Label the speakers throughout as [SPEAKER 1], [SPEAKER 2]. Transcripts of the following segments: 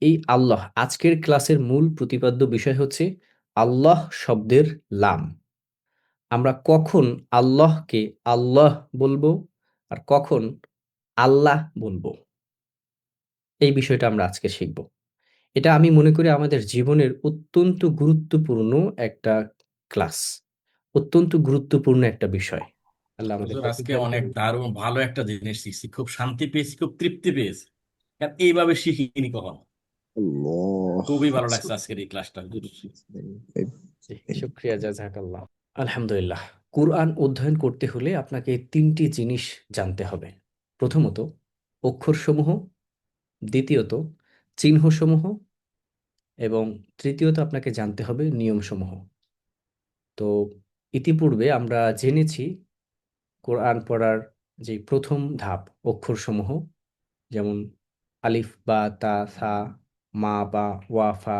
[SPEAKER 1] এই আল্লাহ আজকের ক্লাসের মূল প্রতিপাদ্য বিষয় হচ্ছে আল্লাহ শব্দের লাম। আমরা কখন আল্লাহকে আল্লাহ বলবো আর কখন আল্লাহ বলবো, এই বিষয়টা আমরা আজকে শিখব। এটা আমি মনে করি আমাদের জীবনের অত্যন্ত গুরুত্বপূর্ণ একটা ক্লাস, অত্যন্ত গুরুত্বপূর্ণ একটা বিষয়। আল্লাহ আমাদের
[SPEAKER 2] হুজুর,
[SPEAKER 1] তৌফিক
[SPEAKER 2] আজকে
[SPEAKER 1] দান
[SPEAKER 2] অনেক
[SPEAKER 1] করুন।
[SPEAKER 2] দারুণ ভালো একটা জিনিস শিখছি, খুব শান্তি পেয়েছি, খুব তৃপ্তি পেয়েছি। কারণ এইভাবে শিখিনি কখনো।
[SPEAKER 3] الله
[SPEAKER 2] খুবই ভালো লাগছে
[SPEAKER 3] أكبر.
[SPEAKER 2] আজকের এই ক্লাসটা হুজুর।
[SPEAKER 1] জি, শুকরিয়া, জাযাকাল্লাহ। আলহামদুলিল্লাহ। কুরআন অধ্যয়ন করতে হলে আপনাকে ৩ টি জিনিস জানতে হবে। প্রথমত অক্ষরসমূহ, দ্বিতীয়ত চিহ্নসমূহ এবং তৃতীয়ত আপনাকে জানতে হবে নিয়মসমূহ। তো ইতিপূর্বে আমরা জেনেছি কোরআন পড়ার যে ১ম ধাপ অক্ষরসমূহ, যেমন আলিফ, বা, তা, সা, মা, বা, ওয়া, ফা,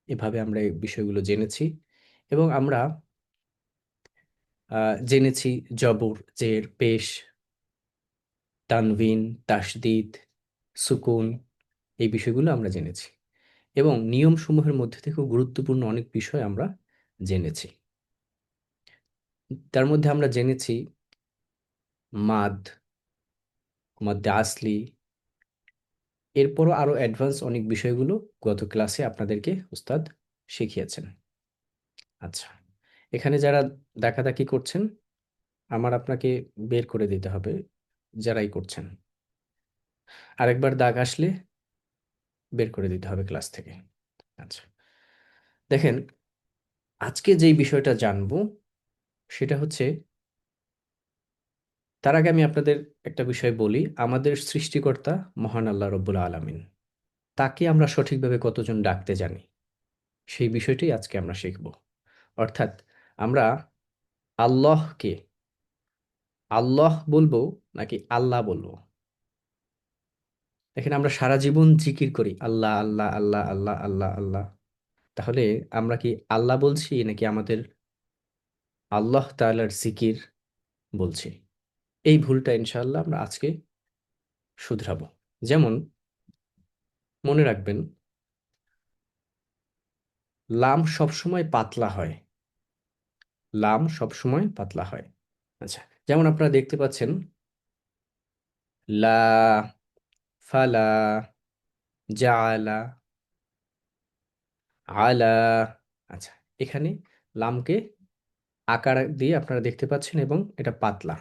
[SPEAKER 1] এভাবে আমরা এই বিষয়গুলো জেনেছি এবং আমরা জেনেছি জবর, জের, পেশ, তানভিন, তাসদিদ, সুকুন, এই বিষয়গুলো আমরা জেনেছি এবং নিয়মসমূহের মধ্যে থেকেও গুরুত্বপূর্ণ অনেক বিষয় আমরা জেনেছি। তার মধ্যে আমরা জেনেছি মাদ, মদ্দে আসলি, এরপরও আরো অ্যাডভান্স অনেক বিষয়গুলো গত ক্লাসে আপনাদেরকে উস্তাদ শিখিয়েছেন। আচ্ছা, এখানে যারা দেখাদেখি করছেন, আমার আপনাকে বের করে দিতে হবে যারাই করছেন। আরেকবার দাগ আসলে বের করে দিতে হবে ক্লাস থেকে। আচ্ছা, দেখেন, আজকে যেই বিষয়টা জানবো সেটা হচ্ছে, তার আগে আমি আপনাদের একটা বিষয় বলি। আমাদের সৃষ্টিকর্তা মহান আল্লাহ রব্বুল আলামিন, তাকে আমরা সঠিকভাবে কতজন ডাকতে জানি, সেই বিষয়টাই আজকে আমরা শিখব। অর্থাৎ আমরা আল্লাহকে আল্লাহ বলবো নাকি আল্লাহ বলবো। দেখেন, আমরা সারা জীবন জিকির করি আল্লাহ আল্লাহ আল্লাহ আল্লাহ আল্লাহ আল্লাহ। তাহলে আমরা কি আল্লাহ বলছি নাকি আমাদের আল্লাহ তাআলার জিকির বলছি? এই ভুলটা ইনশাআল্লাহ আমরা আজকে শুধরাবো। যেমন মনে রাখবেন, লাম সবসময় পাতলা হয়। লাম সবসময় পাতলা হয়। আচ্ছা, যেমন আপনারা দেখতে পাচ্ছেন লা, ফালা, জাআলা, আলা। আচ্ছা, এখানে লামকে আকার দিয়ে আপনারা দেখতে পাচ্ছেন এবং এটা পাতলা।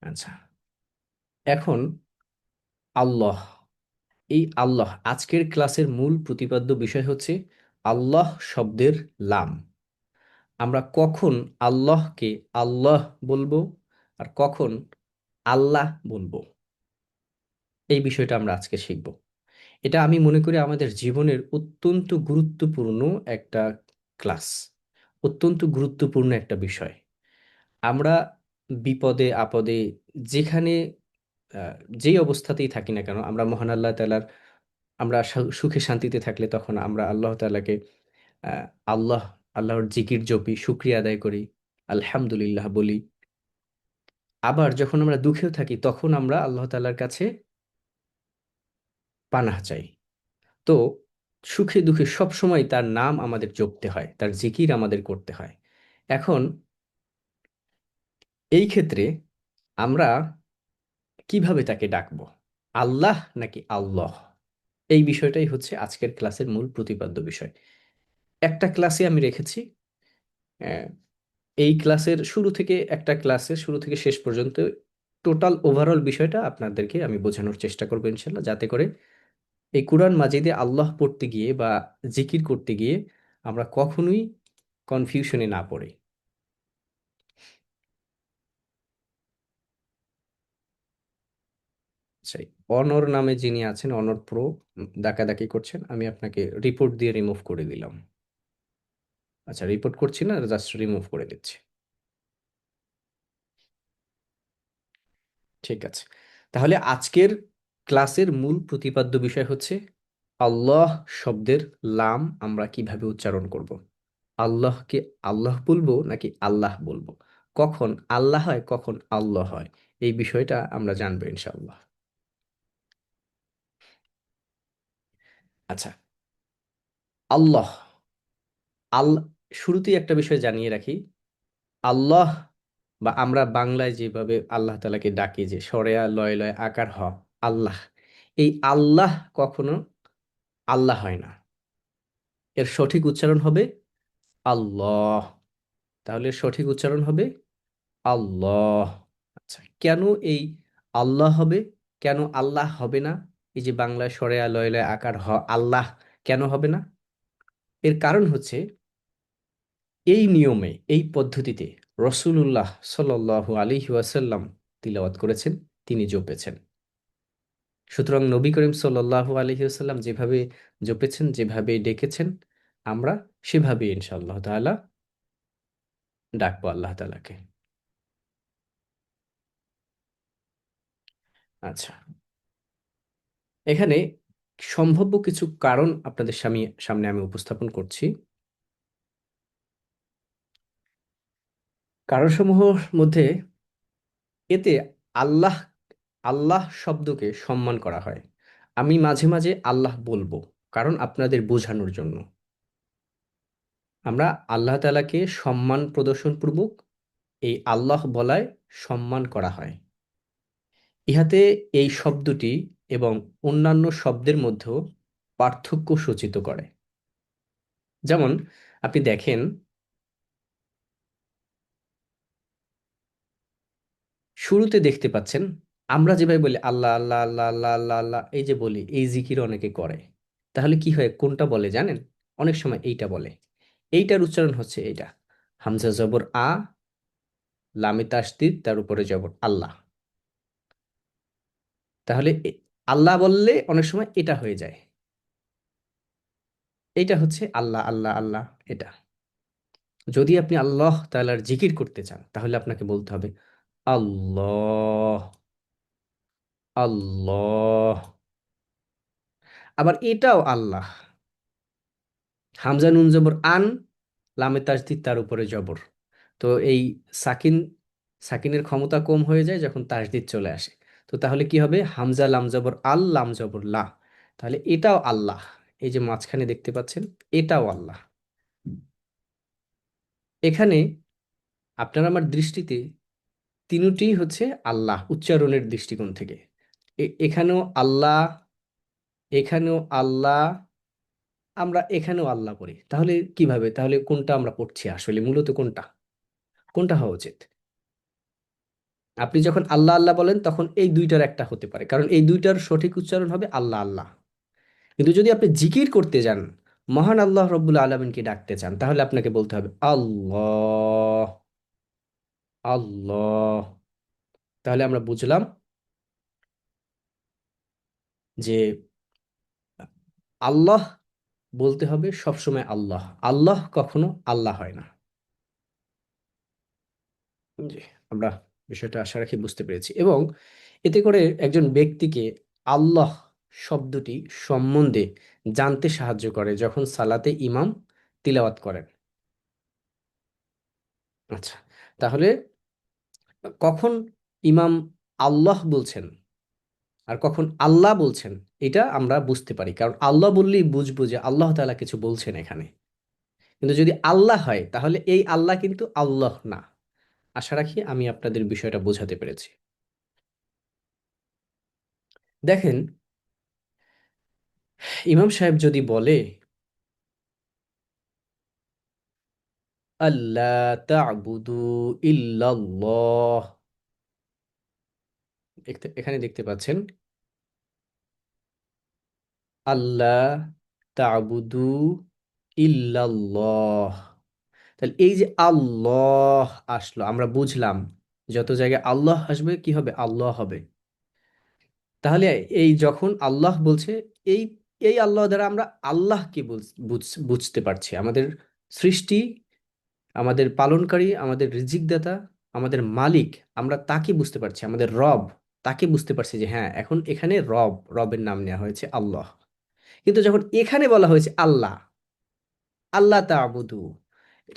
[SPEAKER 1] আচ্ছা, এখন আল্লাহ, এই আল্লাহ আজকের ক্লাসের মূল প্রতিপাদ্য বিষয় হচ্ছে আল্লাহ শব্দের লাম। আমরা কখন আল্লাহকে আল্লাহ বলবো আর কখন আল্লাহ বলবো, এই বিষয়টা আমরা আজকে শিখব। এটা আমি মনে করি আমাদের জীবনের অত্যন্ত গুরুত্বপূর্ণ একটা ক্লাস, অত্যন্ত গুরুত্বপূর্ণ একটা বিষয়। আমরা বিপদে আপদে যেখানে যেই অবস্থাতেই থাকি না কেন, আমরা মহান আল্লাহ তাআলার, আমরা সুখে শান্তিতে থাকলে তখন আমরা আল্লাহ তাআলাকে আহ, আল্লাহ আল্লাহর জিকির জপি, শুকরিয়া আদায় করি, আলহামদুলিল্লাহ বলি। আবার যখন আমরা দুঃখেও থাকি তখন আমরা আল্লাহ তাআলার কাছে পানাহ চাই। তো সুখে দুঃখে সবসময় তার নাম আমাদের জপতে হয়, তার জিকির আমাদের করতে হয়। এখন এই ক্ষেত্রে আমরা কিভাবে তাকে ডাকবো, আল্লাহ নাকি আল্লাহ, এই বিষয়টাই হচ্ছে আজকের ক্লাসের মূল প্রতিপাদ্য বিষয়। একটা ক্লাসে আমি রেখেছি, আহ, এই ক্লাসের শুরু থেকে, একটা ক্লাসের শুরু থেকে শেষ পর্যন্ত টোটাল ওভারঅল বিষয়টা আপনাদেরকে আমি বোঝানোর চেষ্টা করবো ইনশাল্লাহ, যাতে করে এই কুরআন মাজিদে আল্লাহ পড়তে গিয়ে বা জিকির করতে গিয়ে আমরা কখনোই কনফিউশনে না পড়ি। সেই অনর নামে যিনি আছেন, অনর প্রো, ডাকাডাকি করছেন, আমি আপনাকে রিপোর্ট দিয়ে রিমুভ করে দিলাম। আচ্ছা, রিপোর্ট করছি না, জাস্ট রিমুভ করে দিচ্ছি। ঠিক আছে, তাহলে আজকের ক্লাসের মূল প্রতিপাদ্য বিষয় হচ্ছে আল্লাহ শব্দের লাম আমরা কিভাবে উচ্চারণ করব। আল্লাহকে আল্লাহ বলবো নাকি আল্লাহ বলবো, কখন আল্লাহ হয় কখন আল্লাহ হয়, এই বিষয়টা আমরা জানবো ইনশাআল্লাহ। আচ্ছা, আল্লাহ আল শুরুতেই একটা বিষয় জানিয়ে রাখি, আল্লাহ বা আমরা বাংলায় যেভাবে আল্লাহ তাআলাকে ডাকি, যে সরেয়া লয় লয় আকার হ, আল্লাহ, এই আল্লাহ কখনো আল্লাহ হয় না। এর সঠিক উচ্চারণ হবে আল্লাহ। তাহলে সঠিক উচ্চারণ হবে আল্লাহ। আচ্ছা, কেন এই আল্লাহ হবে, কেন আল্লাহ হবে না? এই যে বাংলায় সরেয়া লয় লয় আকার হ, আল্লাহ কেন হবে না? এর কারণ হচ্ছে, এই নিয়মে, এই পদ্ধতিতে রসূলুল্লাহ সাল্লাল্লাহু আলাইহি ওয়াসাল্লাম তিলাওয়াত করেছেন, তিনি জপেছেন। সুতরাং নবী করিম সাল্লাল্লাহু আলাইহি ওয়াসাল্লাম যেভাবে জপেছেন, যেভাবে ডেকেছেন, আমরা সেভাবে ইনশাআল্লাহ তাআলা ডাকবো আল্লাহ তাআলাকে। আচ্ছা, এখানে সম্ভাব্য কিছু কারণ আপনাদের সামনে আমি উপস্থাপন করছি। কারণসমূহের মধ্যে, এতে আল্লাহ আল্লাহ শব্দকে সম্মান করা হয়। আমি মাঝে মাঝে আল্লাহ বলবো, কারণ আপনাদের বোঝানোর জন্য। আমরা আল্লাহ তাআলাকে সম্মান প্রদর্শনপূর্বক এই আল্লাহ বলায় সম্মান করা হয়। ইহাতে এই শব্দটি এবং অন্যান্য শব্দের মধ্যেও পার্থক্য সূচিত করে। যেমন আপনি দেখেন, শুরুতে দেখতে পাচ্ছেন, আমরা যেভাবে বলি আল্লাহ আল্লাহ আল্লাহ আল্লাহ আল্লাহ আল্লাহ, এই যে বলি, এই জিকির অনেকে করে। তাহলে কি হয়, কোনটা বলে জানেন? অনেক সময় এইটা বলে। এইটার উচ্চারণ হচ্ছে এইটা, হামজা জবর আ, লামে তাসদিদ, তার উপরে জবর আল্লাহ। তাহলে আল্লাহ বললে অনেক সময় এটা হয়ে যায়। এইটা হচ্ছে আল্লাহ আল্লাহ আল্লাহ, এটা। যদি আপনি আল্লাহ তাআলার জিকির করতে চান, তাহলে আপনাকে বলতে হবে আল্লাহ আল্লাহ। আবার এটাও আল্লাহ, হামজা নুন জবর আন, লামে তাসদিদ, তার উপরে জবর। তো এই সাকিন সাকিনের ক্ষমতা কম হয়ে যায় যখন তাসদিদ চলে আসে। তো তাহলে কি হবে, হামজা লাম জবর আল, লাম জবর লা। তাহলে এটাও আল্লাহ। এই যে মাঝখানে দেখতে পাচ্ছেন, এটাও আল্লাহ। এখানে আপনার আমার দৃষ্টিতে তিনটিই হচ্ছে আল্লাহ উচ্চারণের দৃষ্টিকোণ থেকে। এখানেও আল্লাহ, এখানেও আল্লাহ, আমরা এখানেও আল্লাহ পড়ি। তাহলে কিভাবে, তাহলে কোনটা আমরা পড়ছি আসলে, মূলত কোনটা কোনটা হওয়া উচিত? আপনি যখন আল্লাহ আল্লাহ বলেন, তখন এই দুইটার একটা হতে পারে, কারণ এই দুইটার সঠিক উচ্চারণ হবে আল্লাহ আল্লাহ। কিন্তু যদি আপনি জিকির করতে যান, মহান আল্লাহ রব্বুল আলমিনকে ডাকতে চান, তাহলে আপনাকে বলতে হবে আল্লাহ আল্লাহ। তাহলে আমরা বুঝলাম যে আল্লাহ বলতে হবে সবসময় আল্লাহ, আল্লাহ কখনো আল্লাহ হয় না। জি, আমরা বিষয়টা আশা রাখি বুঝতে পেরেছি। এবং এতে করে একজন ব্যক্তিকে আল্লাহ শব্দটি সম্বন্ধে জানতে সাহায্য করে, যখন সালাতে ইমাম তিলাওয়াত করেন। আচ্ছা, তাহলে কখন ইমাম আল্লাহ বলছেন আর কখন আল্লাহ বলছেন, এটা আমরা বুঝতে পারি, কারণ আল্লাহ বললেই বুঝবো যে আল্লাহ তাআলা কিছু বলছেন এখানে। কিন্তু যদি আল্লাহ হয়, তাহলে এই আল্লাহ কিন্তু আল্লাহ না। আশা রাখি আমি আপনাদের বিষয়টা বোঝাতে পেরেছি। দেখেন, ইমাম সাহেব যদি বলে আল্লাহ তা'বুদু ইল্লাল্লাহ, এখানে দেখতে পাচ্ছেন আল্লাহ তা'বুদু ইল্লাল্লাহ। তাহলে এই যে আল্লাহ আসলো, আমরা বুঝলাম যত জায়গায় আল্লাহ আসবে কি হবে, আল্লাহ হবে। তাহলে এই যখন আল্লাহ বলছে, এই এই আল্লাহ দ্বারা আমরা আল্লাহকে বুঝতে পারছি, আমাদের সৃষ্টি, আমাদের পালনকারী, আমাদের রিজিক দাতা, আমাদের মালিক, আমরা তাকে বুঝতে পারছি, আমাদের রব, তাকে বুঝতে পারছি যে হ্যাঁ, এখন এখানে রবের নাম নেওয়া হয়েছে আল্লাহ। কিন্তু যখন এখানে বলা হয়েছে আল্লাহ, আল্লাহ তা'বুদু,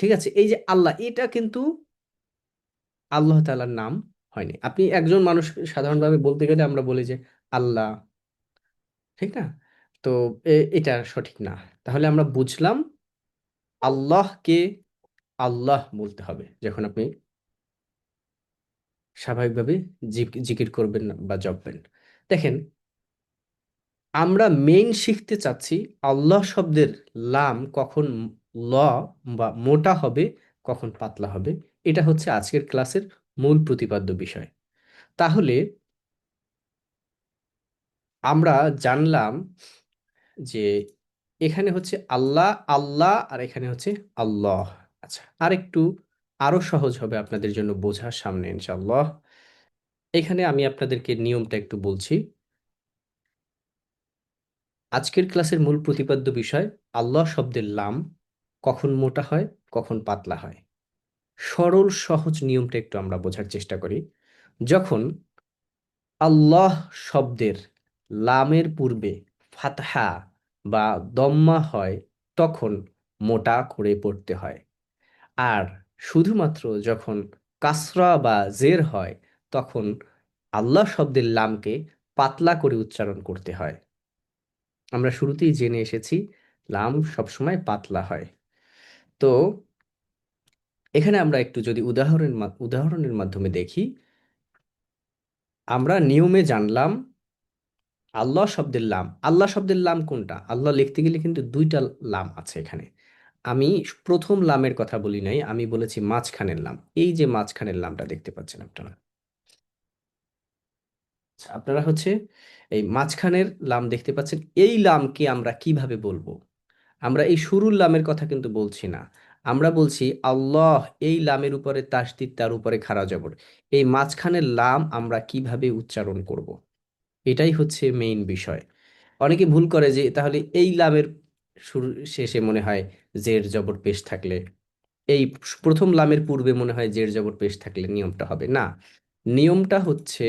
[SPEAKER 1] ঠিক আছে, এই যে আল্লাহ, এটা কিন্তু আল্লাহ তাআলার নাম হয়নি। আপনি একজন মানুষ সাধারণভাবে বলতে গেলে আমরা বলি যে আল্লাহ, ঠিক না? তো এটা সঠিক না। তাহলে আমরা বুঝলাম আল্লাহকে আল্লাহ বলতে হবে যখন আপনি স্বাভাবিকভাবে জিকির করবেন না বা জপবেন। দেখেন, আমরা মেইন শিখতে চাচ্ছি আল্লাহ শব্দের লাম কখন ল বা মোটা হবে, কখন পাতলা হবে। এটা হচ্ছে আজকের ক্লাসের মূল প্রতিপাদ্য বিষয়। তাহলে আমরা জানলাম যে এখানে হচ্ছে আল্লাহ আল্লাহ আর এখানে হচ্ছে আল্লাহ। আচ্ছা, আরেকটু আরো সহজ হবে আপনাদের জন্য বোঝার সামনে ইনশাআল্লাহ। এখানে আমি আপনাদেরকে নিয়মটা একটু বলছি। আজকের ক্লাসের মূল প্রতিপাদ্য বিষয় আল্লাহ শব্দের লাম কখন মোটা হয়, কখন পাতলা হয়। সরল সহজ নিয়মটা একটু আমরা বোঝার চেষ্টা করি। যখন আল্লাহ শব্দের লামের পূর্বে ফাতহা বা দম্মা হয় তখন মোটা করে পড়তে হয়। আর শুধুমাত্র যখন কাসরা বা জের হয় তখন আল্লাহ শব্দের লামকে পাতলা করে উচ্চারণ করতে হয়। আমরা শুরুতেই জেনে এসেছি লাম সবসময় পাতলা হয়। তো এখানে আমরা একটু যদি উদাহরণের মাধ্যমে দেখি, আমরা নিয়মে জানলাম আল্লাহ শব্দের লাম। আল্লাহ শব্দের লাম কোনটা? আল্লাহ লিখতে গেলে কিন্তু দুইটা লাম আছে এখানে। আমি প্রথম লামের কথা বলি নাই, আমি বলেছি মাঝখানের লাম। এই যে মাঝখানের লামটা দেখতে পাচ্ছেন আপনারা, আচ্ছা, আপনারা হচ্ছে এই মাঝখানের লাম দেখতে পাচ্ছেন। এই লামকে আমরা কিভাবে বলবো? আমরা এই শুরুর লামের কথা কিন্তু বলছি না। আমরা বলছি আল্লাহ, এই লামের উপরে তাসদিদ, তার উপরে খাড়া জবর। এই মাঝখানের লাম আমরা কিভাবে উচ্চারণ করব? এটাই হচ্ছে মেইন বিষয়। অনেকে ভুল করে যে তাহলে এই লামের শুরু শেষে মনে হয় জের জবর পেশ থাকলে, এই প্রথম লামের পূর্বে মনে হয় জের জবর পেশ থাকলে নিয়মটা হবে না। নিয়মটা হচ্ছে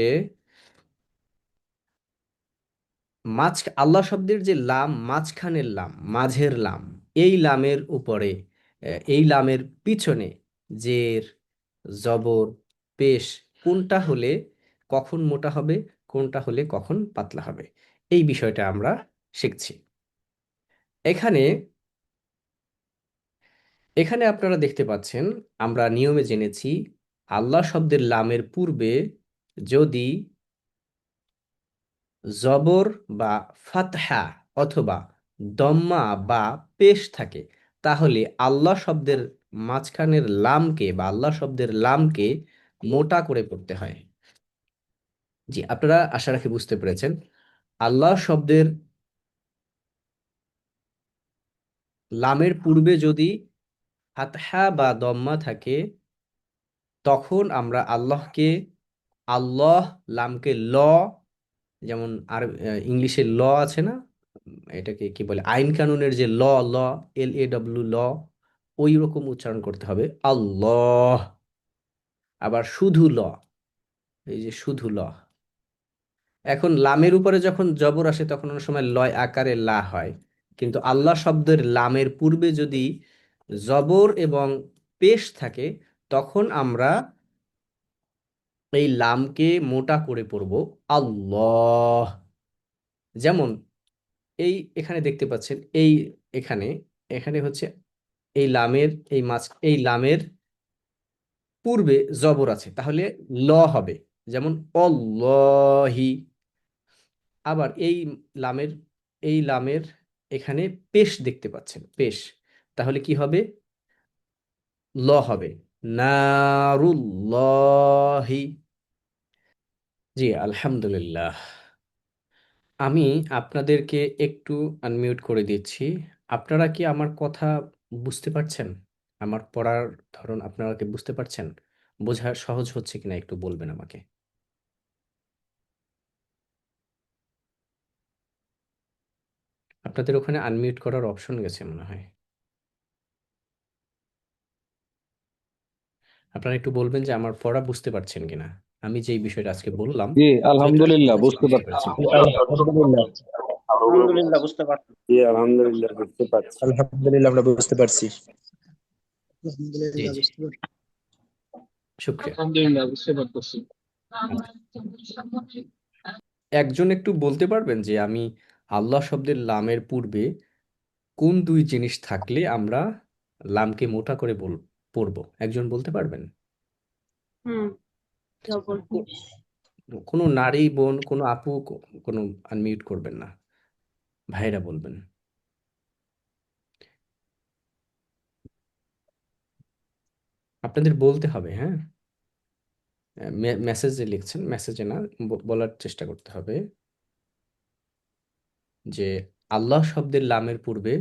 [SPEAKER 1] আল্লাহ শব্দের যে লাম, মাঝখানের লাম, মাঝের লাম, এই লামের উপরে এই লামের পিছনে জের জবর পেশ কোনটা হলে কখন মোটা হবে, কোনটা হলে কখন পাতলা হবে, এই বিষয়টা আমরা শিখছি। এখানে এখানে আপনারা দেখতে পাচ্ছেন আমরা নিয়মে জেনেছি আল্লাহ শব্দের লামের পূর্বে যদি জবর বা ফাতহা অথবা দম্মা বা পেশ থাকে তাহলে আল্লাহ শব্দের মাঝখানের লামকে বা আল্লাহ শব্দের লামকে মোটা করে পড়তে হয়। জি, আপনারা আশা রাখি বুঝতে পেরেছেন। আল্লাহ শব্দের লামের পূর্বে যদি ফাতহা বা দম্মা থাকে তখন আমরা আল্লাহকে আল্লাহ, লামকে ল, যেমন আর ইংলিশে ল আছে না, এটাকে কি বলে, আইন কানুনের যে ল, ল, LAW ল, ওই রকম উচ্চারণ করতে হবে আল্লাহ। আবার শুধু ল, এই যে শুধু ল। এখন লামের উপরে যখন জবর আসে তখন অনেক সময় লয় আকারে লা হয়, কিন্তু আল্লাহ শব্দের লামের পূর্বে যদি জবর এবং পেশ থাকে তখন আমরা এই লামকে মোটা করে পড়ব আল্লাহ। যেমন এখানে দেখতে পাচ্ছেন এখানে এখানে হচ্ছে এই লামের এই লামের পূর্বে জবর আছে, তাহলে ল হবে, যেমন অল্লাহি। আবার লামের এই লামের এখানে পেশ দেখতে পাচ্ছেন, পেশ, তাহলে কি হবে? ল হবে, নারুল্লাহি। জি, আলহামদুলিল্লাহ। আমি আপনাদেরকে একটু আনমিউট করে দিচ্ছি। আপনারা কি আমার কথা বুঝতে পারছেন? আমার পড়ার ধরন আপনারা কি বুঝতে পারছেন? বোঝা সহজ হচ্ছে কিনা একটু বলবেন আমাকে। আপনাদের ওখানে আনমিউট করার অপশন গেছে মনে হয়। আপনারা একটু বলবেন যে আমার পড়া বুঝতে পারছেন কিনা। আমি যেই বিষয়টা আজকে বললাম
[SPEAKER 3] জি
[SPEAKER 1] সেটা
[SPEAKER 3] আলহামদুলিল্লাহ বুঝতে
[SPEAKER 1] বুঝতে
[SPEAKER 3] পারছি।
[SPEAKER 1] পেরেছেন।
[SPEAKER 4] আলহামদুলিল্লাহ
[SPEAKER 5] আলহামদুলিল্লাহ বুঝতে পারছি।
[SPEAKER 3] জি আলহামদুলিল্লাহ বুঝতে পারছি।
[SPEAKER 4] আলহামদুলিল্লাহ আমরা বুঝতে পারছি।
[SPEAKER 1] জি
[SPEAKER 5] আলহামদুলিল্লাহ
[SPEAKER 1] জি,
[SPEAKER 5] বুঝতে পারছি।
[SPEAKER 1] শুক্রিয়া।
[SPEAKER 5] আলহামদুলিল্লাহ বুঝতে পারতেছি।
[SPEAKER 1] আচ্ছা, একজন একটু বলতে পারবেন যে আমি আল্লাহ শব্দের লামের পূর্বে কোন দুই জিনিস থাকলে আমরা লামকে মোটা করে পড়বো? একজন বলতে পারবেন? কো- কোনো নারী বোন, কোনো আপু, কোনো আনমিউট করবেন না, ভাইরা বলবেন। আপনাদের বলতে হবে, হ্যাঁ। মেসেজে লিখছেন, মেসেজে না, বলার চেষ্টা করতে হবে যে আল্লাহ শব্দের লামের পূর্বে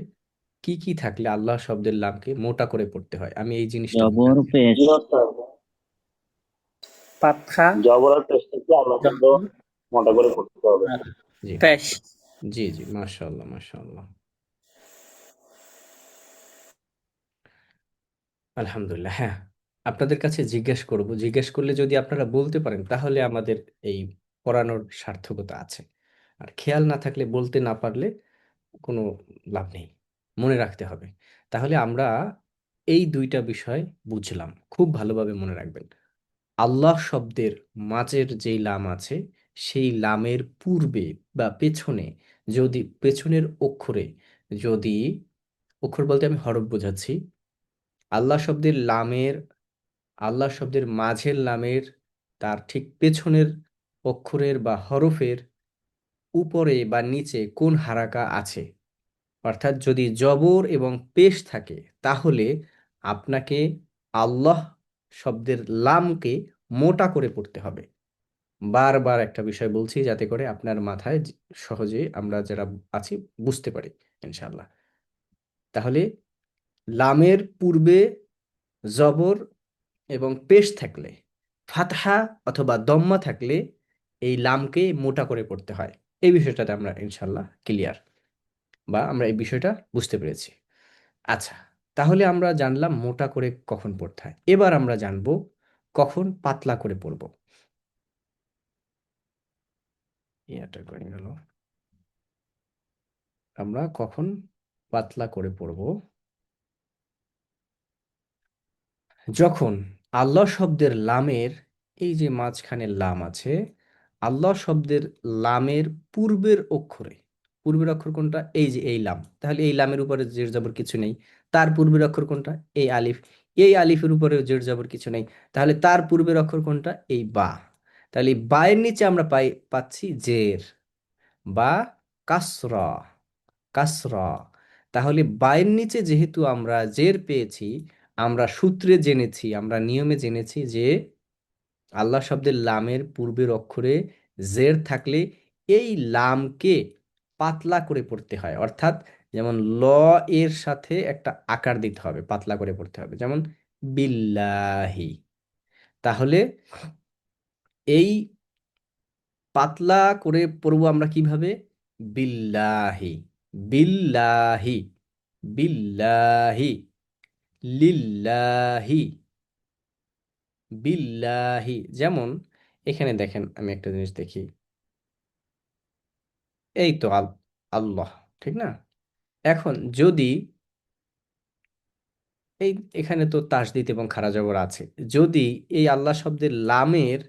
[SPEAKER 1] কি কি থাকলে আল্লাহ শব্দের লামকে মোটা করে পড়তে হয়। আমি এই জিনিসটা
[SPEAKER 6] জবর পেশ
[SPEAKER 3] জি মাস্টার,
[SPEAKER 5] পাতখা
[SPEAKER 3] জবর আর পেশ থেকে আমরা কিন্তু
[SPEAKER 5] জবর
[SPEAKER 3] মোটা করে পড়তে হবে।
[SPEAKER 5] আর
[SPEAKER 1] জি
[SPEAKER 5] পেশ।
[SPEAKER 1] জি জি, মাশাআল্লাহ মাশাআল্লাহ, আলহামদুলিল্লাহ। হ্যাঁ, আপনাদের কাছে জিজ্ঞেস করলে যদি আপনারা বলতে পারেন তাহলে আমাদের এই পড়ানোর সার্থকতা আছে। আর খেয়াল না থাকলে, বলতে না পারলে কোনো লাভ নেই, মনে রাখতে হবে। তাহলে আমরা এই দুইটা বিষয় বুঝলাম, খুব ভালোভাবে মনে রাখবেন। আল্লাহ শব্দের মাঝের যেই লাম আছে, সেই লামের পূর্বে বা পেছনে, যদি পেছনের অক্ষরে, যদি অক্ষর বলতে আমি হরফ বোঝাচ্ছি, আল্লাহ শব্দের লামের, আল্লাহ শব্দের মাঝের লামের তার ঠিক পেছনের অক্ষরের বা হরফের উপরে বা নিচে কোন হারাকা আছে, অর্থাৎ যদি জবর এবং পেশ থাকে, তাহলে আপনাকে আল্লাহ শব্দের লামকে মোটা করে পড়তে হবে। বারবার একটা বিষয় বলছি যাতে করে আপনার মাথায় সহজে আমরা যারা আছি বুঝতে পারি, ইনশাআল্লাহ। তাহলে লামের পূর্বে জবর এবং পেশ থাকলে, ফাতহা অথবা দম্মা থাকলে এই লামকে মোটা করে পড়তে হয়। এই বিষয়টাতে আমরা ইনশাআল্লাহ ক্লিয়ার, বা আমরা এই বিষয়টা বুঝতে পেরেছি। আচ্ছা, তাহলে আমরা জানলাম মোটা করে কখন পড়তে হয়। এবার আমরা জানবো কখন পাতলা করে পড়ব। এটা করে গেল, আমরা কখন পাতলা করে পড়ব? যখন আল্লাহ শব্দের লামের, এই যে মাঝখানে লাম আছে, আল্লাহ শব্দের লামের পূর্বের অক্ষরে, পূর্বের অক্ষর কোনটা? এই যে এই লাম, তাহলে এই লামের উপরে জের জবর কিছু নেই। তার পূর্বের অক্ষর কোনটা? এই আলিফ। এই আলিফের উপরে জের জবর কিছু নেই, তাহলে তার পূর্বের অক্ষর কোনটা? এই বা। তাহলে এই বায়ের নিচে আমরা পাচ্ছি জের বা কাসরা, কাসরা। তাহলে বায়ের নিচে যেহেতু আমরা জের পেয়েছি, আমরা সূত্রে জেনেছি, আমরা নিয়মে জেনেছি যে আল্লাহ শব্দের লামের পূর্বের অক্ষরে জের থাকলে এই লামকে পাতলা করে পড়তে হয়। অর্থাৎ যেমন ল এর সাথে একটা আকার দিতে হবে, পাতলা করে পড়তে হবে, যেমন বিল্লাহি। তাহলে এই পাতলা করে পড়বো আমরা কিভাবে? বিল্লাহি, বিল্লাহি, বিল্লাহি, লিল্লাহি, বিল্লাহি। যেমন এখানে দেখেন, আমি একটা জিনিস দেখি, এই তো আল্লাহ, ঠিক না? এখন যদি এই, এখানে তো তাসদিদ এবং খারা জবর আছে, যদি এই আল্লাহ শব্দের লামের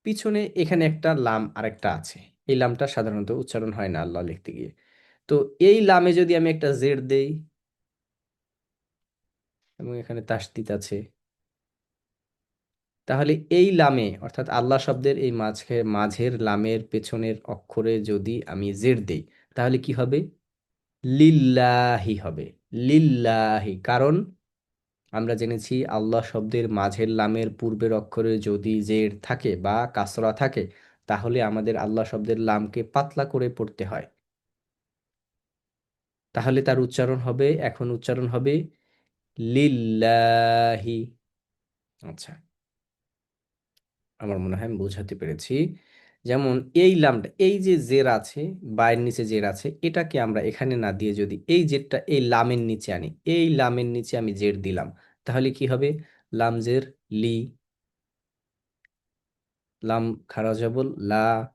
[SPEAKER 1] পিছনে এখানে একটা লাম আরেকটা আছে, এই লামটা সাধারণত উচ্চারণ হয় না আল্লাহ লিখতে গিয়ে, তো এই লামে যদি আমি একটা জের দেই এবং এখানে তাসদিদ আছে, তাহলে এই লামে, অর্থাৎ আল্লাহ শব্দের এই মাঝের লামের পেছনের অক্ষরে যদি আমি জের দেই, তাহলে কি হবে? লিল্লাহি হবে, লিল্লাহি। কারণ আমরা জেনেছি আল্লাহ শব্দের মাঝের লামের পূর্বের অক্ষরে যদি জের থাকে বা কাসরা থাকে, তাহলে আমাদের আল্লাহ শব্দের লামকে পাতলা করে পড়তে হয়। তাহলে তার উচ্চারণ হবে, এখন উচ্চারণ হবে লিল্লাহি। আচ্ছা, আমার মনে হয় আমি বোঝাতে পেরেছি। যেমন এই লামটা, এই যে জের আছে, বায়ের নিচে জের আছে, এটাকে আমরা এখানে না দিয়ে যদি এই জেরটা এই লামের নিচে আনি, এই লামের নিচে আমি জের দিলাম, তাহলে কি হবে? লাম জের লি, লাম খারা জবর লা,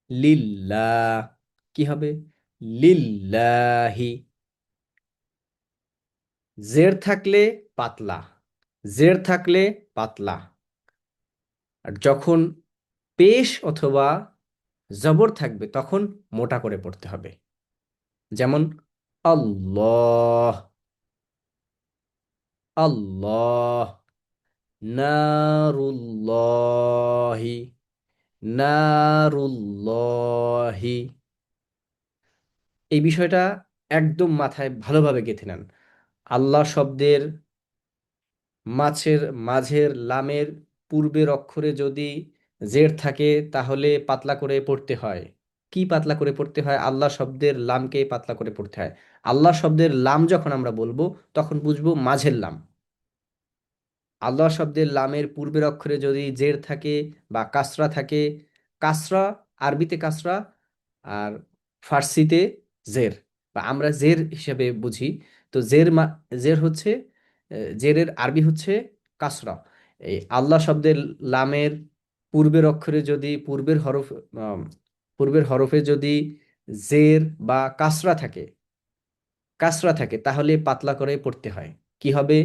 [SPEAKER 1] লিল্লাহ। কি হবে? লিল্লাহি। জের থাকলে পাতলা, জের থাকলে পাতলা। আর যখন পেশ অথবা জবর থাকবে তখন মোটা করে পড়তে হবে। যেমন আল্লাহ, আল্লাহ, নারুল্লাহি, নারুল্লাহি। এই বিষয়টা একদম মাথায় ভালোভাবে গেঁথে নেন। আল্লাহ শব্দের মাঝের লামের পূর্বের অক্ষরে যদি জের থাকে তাহলে পাতলা করে পড়তে হয়। কি পাতলা করে পড়তে হয়? আল্লাহ শব্দের লামকে পাতলা করে পড়তে হয়। আল্লাহ শব্দের লাম যখন আমরা বলবো তখন বুঝবো মাঝের লাম। আল্লাহ শব্দের লামের পূর্বের অক্ষরে যদি জের থাকে বা কাসরা থাকে, কাসরা আরবিতে কাসরা আর ফার্সিতে জের, বা আমরা জের হিসেবে বুঝি। তো জের হচ্ছে জেরের আরবি হচ্ছে কাসরা। এই আল্লাহ শব্দের লামের পূর্বের অক্ষরে যদি আম, পূর্বের হরফে যদি জের বা কাসরা থাকে তাহলে পাতলা করে পড়তে হয়। কি হবে?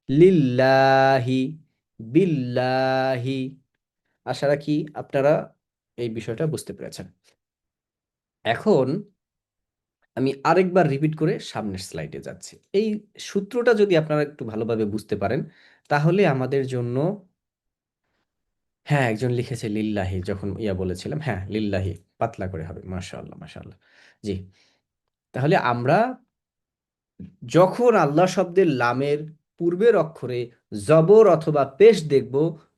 [SPEAKER 1] লিল্লাহি, বিল্লাহি। আশা রাখি আপনারা এই বিষয়টা বুঝতে পেরেছেন। এখন আমি আরেকবার রিপিট করে সামনের স্লাইডে যাচ্ছি। এই সূত্রটা যদি আপনারা একটু ভালোভাবে বুঝতে পারেন তাহলে আমাদের জন্য, হ্যাঁ একজন লিখেছে লিল্লাহি, যখন বলেছিলাম, হ্যাঁ লিল্লাহি পাতলা করে হবে। মাশাআল্লাহ, মাশাআল্লাহ। জি, তাহলে আমরা যখন আল্লাহ শব্দের লামের পূর্বের অক্ষরে জবর অথবা পেশ দেখব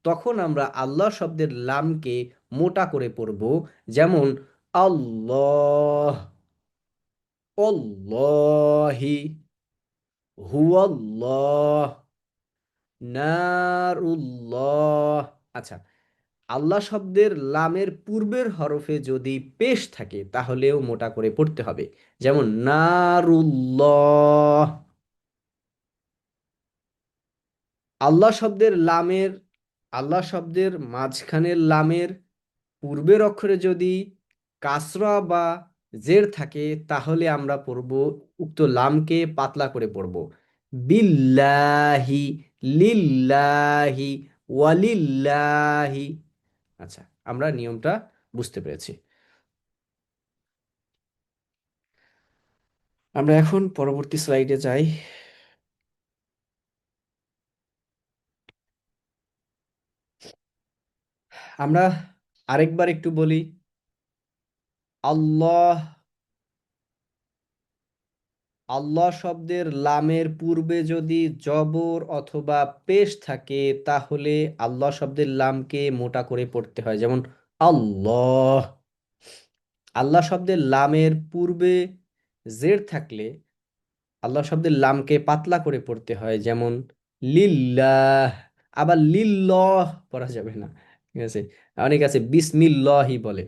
[SPEAKER 1] তখন আমরা আল্লাহ শব্দের লামকে মোটা করে পড়ব। যেমন আল্লাহ, অল্লাহি, হুয়াল্লাহ, নারুল্লাহ। আচ্ছা, আল্লাহ শব্দের লামের পূর্বের হরফে যদি পেশ থাকে তাহলেও মোটা করে পড়তে হবে। যেমন নারুল্লাহ। আল্লাহ শব্দের লামের আল্লাহ শব্দের মাঝখানের লামের পূর্বের অক্ষরে যদি কাসরা বা জের থাকে তাহলে আমরা পড়ব, উক্ত লামকে পাতলা করে পড়ব। বিল্লাহি, লিল্লাহি, ওয়ালিল্লাহি। আচ্ছা, আমরা নিয়মটা বুঝতে পেরেছি। আমরা এখন পরবর্তী স্লাইডে যাই। আমরা আরেকবার একটু বলি। আল্লাহ, আল্লাহ শব্দের লামের পূর্বে যদি জবর অথবা পেশ থাকে তাহলে আল্লাহ শব্দের লামকে মোটা করে পড়তে হয়। যেমন আল্লাহ। আল্লাহ শব্দের লামের পূর্বে জের থাকলে আল্লাহ শব্দের লামকে পাতলা করে পড়তে হয়। যেমন লিল্লাহ। আবার লিল্লাহ পড়া যাবে না, ঠিক আছে? অনেক আছে বিসমিল্লাহি বলে,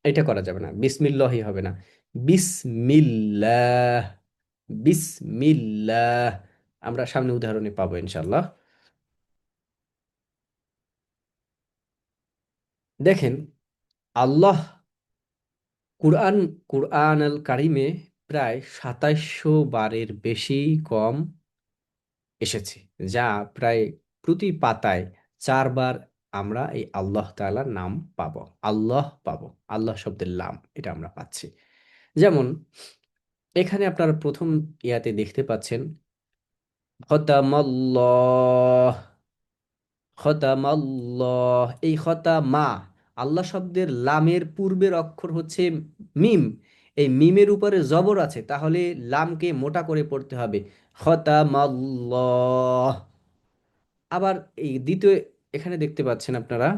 [SPEAKER 1] এটা করা যাবে না, বিসমিল্লাহি হবে না, বিসমিল্লাহ, বিসমিল্লাহ। আমরা সামনে উদাহরণে পাবো ইনশাল্লাহ। দেখেন, আল্লাহ কুরআন কুরআন আল কারিমে প্রায় ২৭০০ বারের বেশি কম এসেছে, যা প্রায় প্রতি পাতায় ৪ বার আমরা এই আল্লাহ তাআলার নাম পাবো, আল্লাহ পাবো, আল্লাহ শব্দের লাম এটা আমরা পাচ্ছি। যেমন এখানে আপনারা প্রথম ইয়াতে দেখতে পাচ্ছেন খতামাল্লাহ, খতামাল্লাহ। এই খতামা, আল্লাহ শব্দের লামের পূর্বের অক্ষর হচ্ছে মিম। এই মিমের উপরে জবর আছে তাহলে লামকে মোটা করে পড়তে হবে, খতামাল্লাহ। আবার এই দ্বিতীয়, এখানে দেখতে পাচ্ছেন আপনারা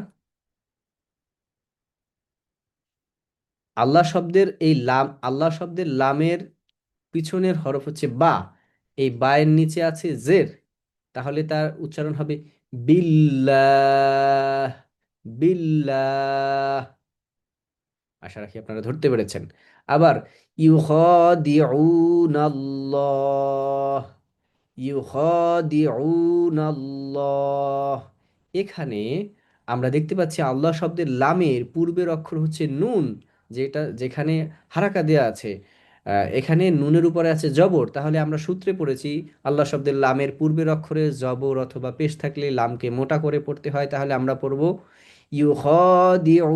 [SPEAKER 1] আল্লাহ শব্দের লামের পিছনের হরফ হচ্ছে বা। এই বায়ের নিচে আছে জের, তাহলে তার উচ্চারণ হবে বিল্লাহ, বিল্লাহ। আশা রাখি আপনারা ধরতে পেরেছেন। আবার ইউখাদিউনাল্লাহ, ইউখাদিউনাল্লাহ। এখানে আমরা দেখতে পাচ্ছি আল্লাহ শব্দের লামের পূর্বের অক্ষর হচ্ছে নুন, যেখানে হারাকা দেয়া আছে। এখানে নুনের উপরে আছে জবর, তাহলে আমরা সূত্রে পড়েছি আল্লাহ শব্দের লামের পূর্বের অক্ষরে জবর অথবা পেশ থাকলে লামকে মোটা করে পড়তে হয়। তাহলে আমরা পড়ব ইউখাদিউনাল্লাহ,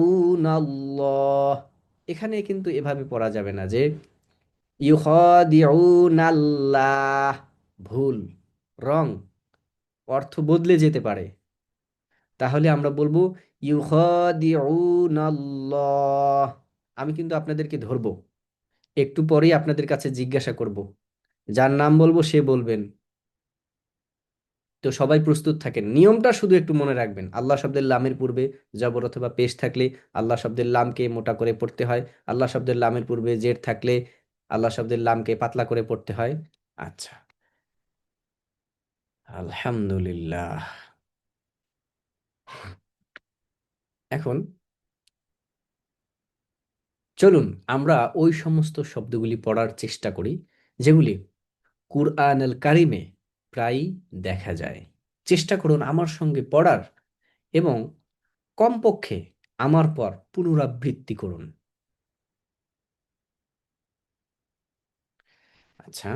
[SPEAKER 1] এখানে কিন্তু এভাবে পড়া যাবে না যে ইউখাদিউনাল্লাহ, ভুল, রং, অর্থ বদলে যেতে পারে। তাহলে আমরা বলবো ইউখাদিউনাল্লাহ। আমি কিন্তু আপনাদেরকে ধরবো, একটু পরেই আপনাদের কাছে জিজ্ঞাসা করব, যার নাম বলবো সে বলবেন। তো সবাই প্রস্তুত থাকেন, নিয়মটা শুধু একটু মনে রাখবেন। আল্লাহ শব্দের লামের পূর্বে জবর অথবা পেশ থাকলে আল্লাহ শব্দের লামকে মোটা করে পড়তে হয়। আল্লাহ শব্দের লামের পূর্বে জের থাকলে আল্লাহ শব্দের লামকে পাতলা করে পড়তে হয়। আচ্ছা, আলহামদুলিল্লাহ। এখন চলুন আমরা ওই সমস্ত শব্দগুলি পড়ার চেষ্টা করি যেগুলি কুরআন আল কারিমে প্রায়ই দেখা যায়। চেষ্টা করুন আমার সঙ্গে পড়ার এবং কমপক্ষে আমার পর পুনরাবৃত্তি করুন। আচ্ছা,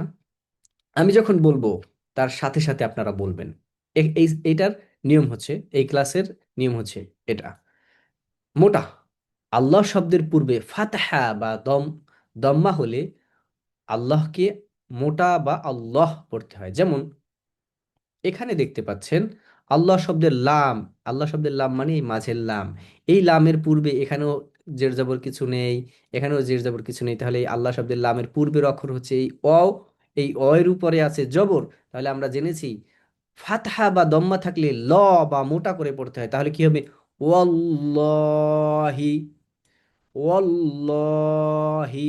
[SPEAKER 1] আমি যখন বলবো তার সাথে সাথে আপনারা বলবেন। এইটার নিয়ম হচ্ছে, এই ক্লাসের নিয়ম হচ্ছে এটা। মোটা আল্লাহ শব্দের পূর্বে ফাতহা বা দম্মা হলে আল্লাহকে মোটা বা আল্লাহ পড়তে হয়। যেমন এখানে দেখতে পাচ্ছেন আল্লাহ শব্দের লাম, আল্লাহ শব্দের লাম মানে এই মাঝের লাম। এই লামের পূর্বে এখানেও জের জবর কিছু নেই, এখানেও জের জবর কিছু নেই। তাহলে এই আল্লাহ শব্দের লামের পূর্বের অক্ষর হচ্ছে এই অ, এই অ এর উপরে আছে জবর। তাহলে আমরা জেনেছি ফাতহা বা দম্মা থাকলে ল বা মোটা করে পড়তে হয়। তাহলে কি হবে? ওয়াল্লাহি, ওয়াল্লাহি,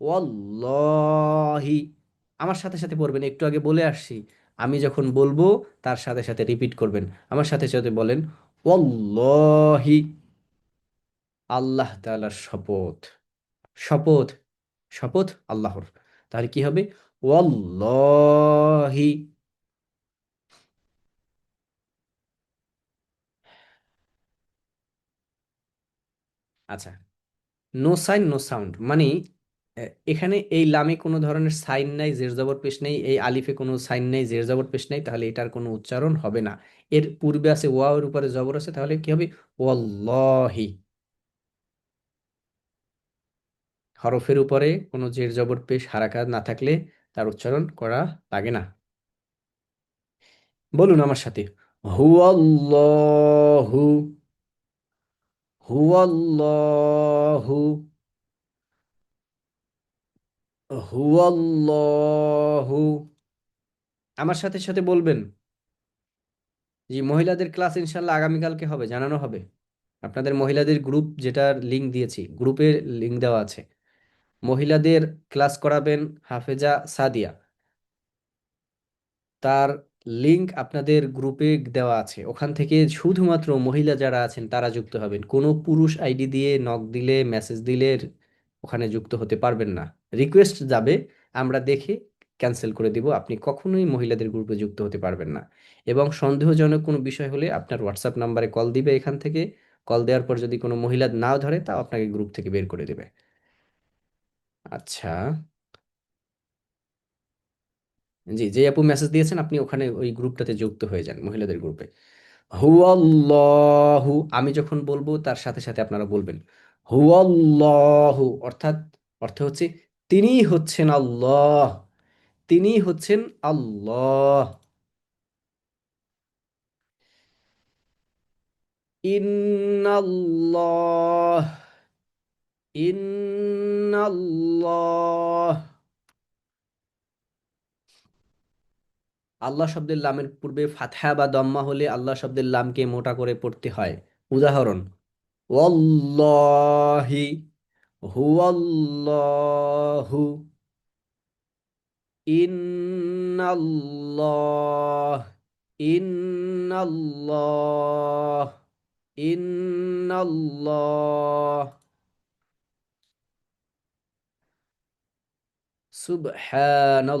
[SPEAKER 1] ওয়াল্লাহি। আমার সাথে সাথে পড়বেন, একটু আগে বলে আসছি। আমি যখন বলবো তার সাথে সাথে রিপিট করবেন, আমার সাথে সাথে বলেন ওয়াল্লাহি। আল্লাহ তাআলার শপথ, শপথ, শপথ আল্লাহর। তাহলে কি হবে? ওয়াল্লাহি। আচ্ছা, নো সাইন নো সাউন্ড মানে এখানে এই লামে কোনো ধরনের সাইন নাই, জের জবর পেশ নেই, এই আলিফে কোনো সাইন নেই, জের জবর পেশ নেই, তাহলে এটার কোনো উচ্চারণ হবে না। এর পূর্বে আছে ওয়াও, এর উপরে জবর আছে, তাহলে কি হবে? ওয়াল্লাহি। হরফের উপরে কোনো জের জবর পেশ হারাকাত না থাকলে তার উচ্চারণ করা লাগে না। বলুন আমার সাথে, হুয়াল্লাহু, হুয়াল্লাহু, হুয়াল্লাহু। আমার সাথে সাথে বলবেন। জি, মহিলাদের ক্লাস ইনশাল্লাহ আগামীকালকে হবে, জানানো হবে। আপনাদের মহিলাদের গ্রুপ, যেটার লিংক দিয়েছি, গ্রুপে লিংক দেওয়া আছে। মহিলাদের ক্লাস করাবেন হাফেজা সাদিয়া, তার লিংক আপনাদের গ্রুপে দেওয়া আছে। ওখান থেকে শুধুমাত্র মহিলা যারা আছেন তারা যুক্ত হবেন। কোনো পুরুষ আইডি দিয়ে নক দিলে, মেসেজ দিলে ওখানে যুক্ত হতে পারবেন না। রিকোয়েস্ট যাবে, আমরা দেখে ক্যান্সেল করে দিব। আপনি কখনোই মহিলাদের গ্রুপে যুক্ত হতে পারবেন না। এবং সন্দেহজনক কোনো বিষয় হলে আপনার হোয়াটসঅ্যাপ নাম্বারে কল দিবে। এখান থেকে কল দেওয়ার পর যদি কোনো মহিলা নাও ধরে, তাও আপনাকে গ্রুপ থেকে বের করে দেবে। আচ্ছা, জি, যে আপু মেসেজ দিয়েছেন আপনি ওখানে ওই গ্রুপটাতে যুক্ত হয়ে যান, মহিলাদের গ্রুপে। হুয়াল্লাহু, আমি যখন বলবো তার সাথে সাথে আপনারা বলবেন হুয়াল্লাহু, অর্থাৎ অর্থ হচ্ছে তিনিই হচ্ছেন আল্লাহ, তিনিই হচ্ছেন আল্লাহ। ইন্নাল্লাহ, ইন্নাল্লাহ। আল্লাহ শব্দের লামের পূর্বে ফাতহা বা দম্মা হলে আল্লাহ শব্দের লামকে মোটা করে পড়তে হয়। উদাহরণ, ওয়াল্লাহি, হুয়াল্লাহু, ইন্নাল্লাহ, ইন্নাল্লাহ, ইন্নাল্লাহ।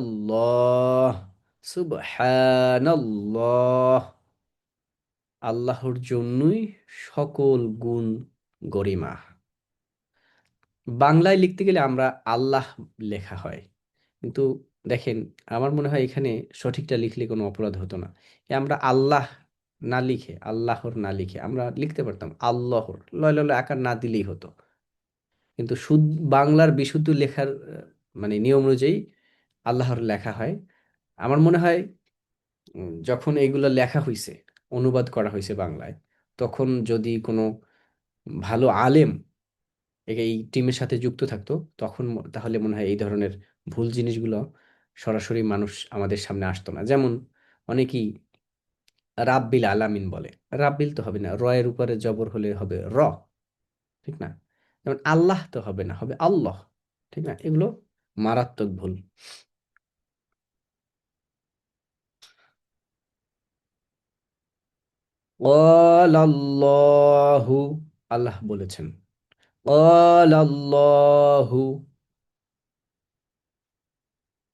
[SPEAKER 1] সুবহানাল্লাহ, সুবহানাল্লাহ। আল্লাহর জন্যই সকল গুণ গরিমা। বাংলায় লিখতে গেলে আমরা আল্লাহ লেখা হয়, কিন্তু দেখেন, আমার মনে হয় এখানে সঠিকটা লিখলে কোনো অপরাধ হতো না। আমরা আল্লাহ না লিখে, আল্লাহর না লিখে আমরা লিখতে পারতাম আল্লাহর, লয় লয় আকার না দিলেই হতো। কিন্তু শুদ্ধ বাংলার বিশুদ্ধ লেখার মানে নিয়ম অনুযায়ী আল্লাহর লেখা হয়। আমার মনে হয় যখন এইগুলো লেখা হইছে, অনুবাদ করা হয়েছে বাংলায়, তখন যদি কোনো ভালো আলেম এই টিমের সাথে যুক্ত থাকতো, তখন তাহলে মনে হয় এই ধরনের ভুল জিনিসগুলো সরাসরি মানুষ আমাদের সামনে আসতো না। যেমন অনেকেই রাব্বিল আলামিন বলে, রাব্বিল তো হবে না, র এর উপরে জবর হলে হবে র, ঠিক না? যেমন আল্লাহ তো হবে না, হবে আল্লাহ, ঠিক না? এগুলো মারাত্মক ভুল। আল্লাহু, আল্লাহ বলেছেন, আল্লাহু।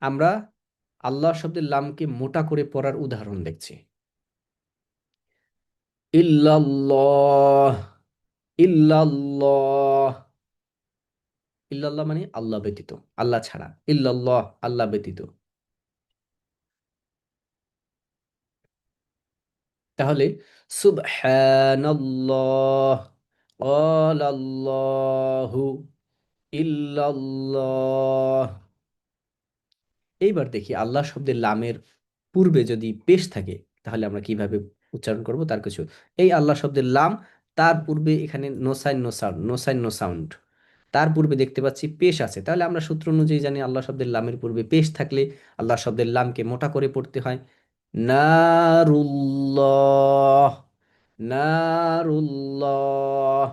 [SPEAKER 1] আমরা আল্লাহ শব্দের লামকে মোটা করে পড়ার উদাহরণ দেখছি। ইল্লাল্লাহ, ইল্লাল্লাহ, ইল্লাল্লাহ মানে আল্লাহ ব্যতীত, আল্লাহ ছাড়া, ইল্লাল্লাহ আল্লাহ ব্যতীত। তাহলে সুবহানাল্লাহ, আল্লাহু, ইল্লাল্লাহ। এইবার দেখি আল্লাহ শব্দের লামের পূর্বে যদি পেশ থাকে, তাহলে আমরা কিভাবে উচ্চারণ করব তার কিছু। এই আল্লাহ শব্দের লাম, তার পূর্বে এখানে no sign no sound, no sign no sound, তার পূর্বে দেখতে পাচ্ছি পেশ আছে, তাহলে আমরা সূত্র অনুযায়ী জানি আল্লাহ শব্দের লামের পূর্বে পেশ থাকলে আল্লাহ শব্দের লামকে মোটা করে পড়তে হয়। নারুল্লাহ, নারুল্লাহ,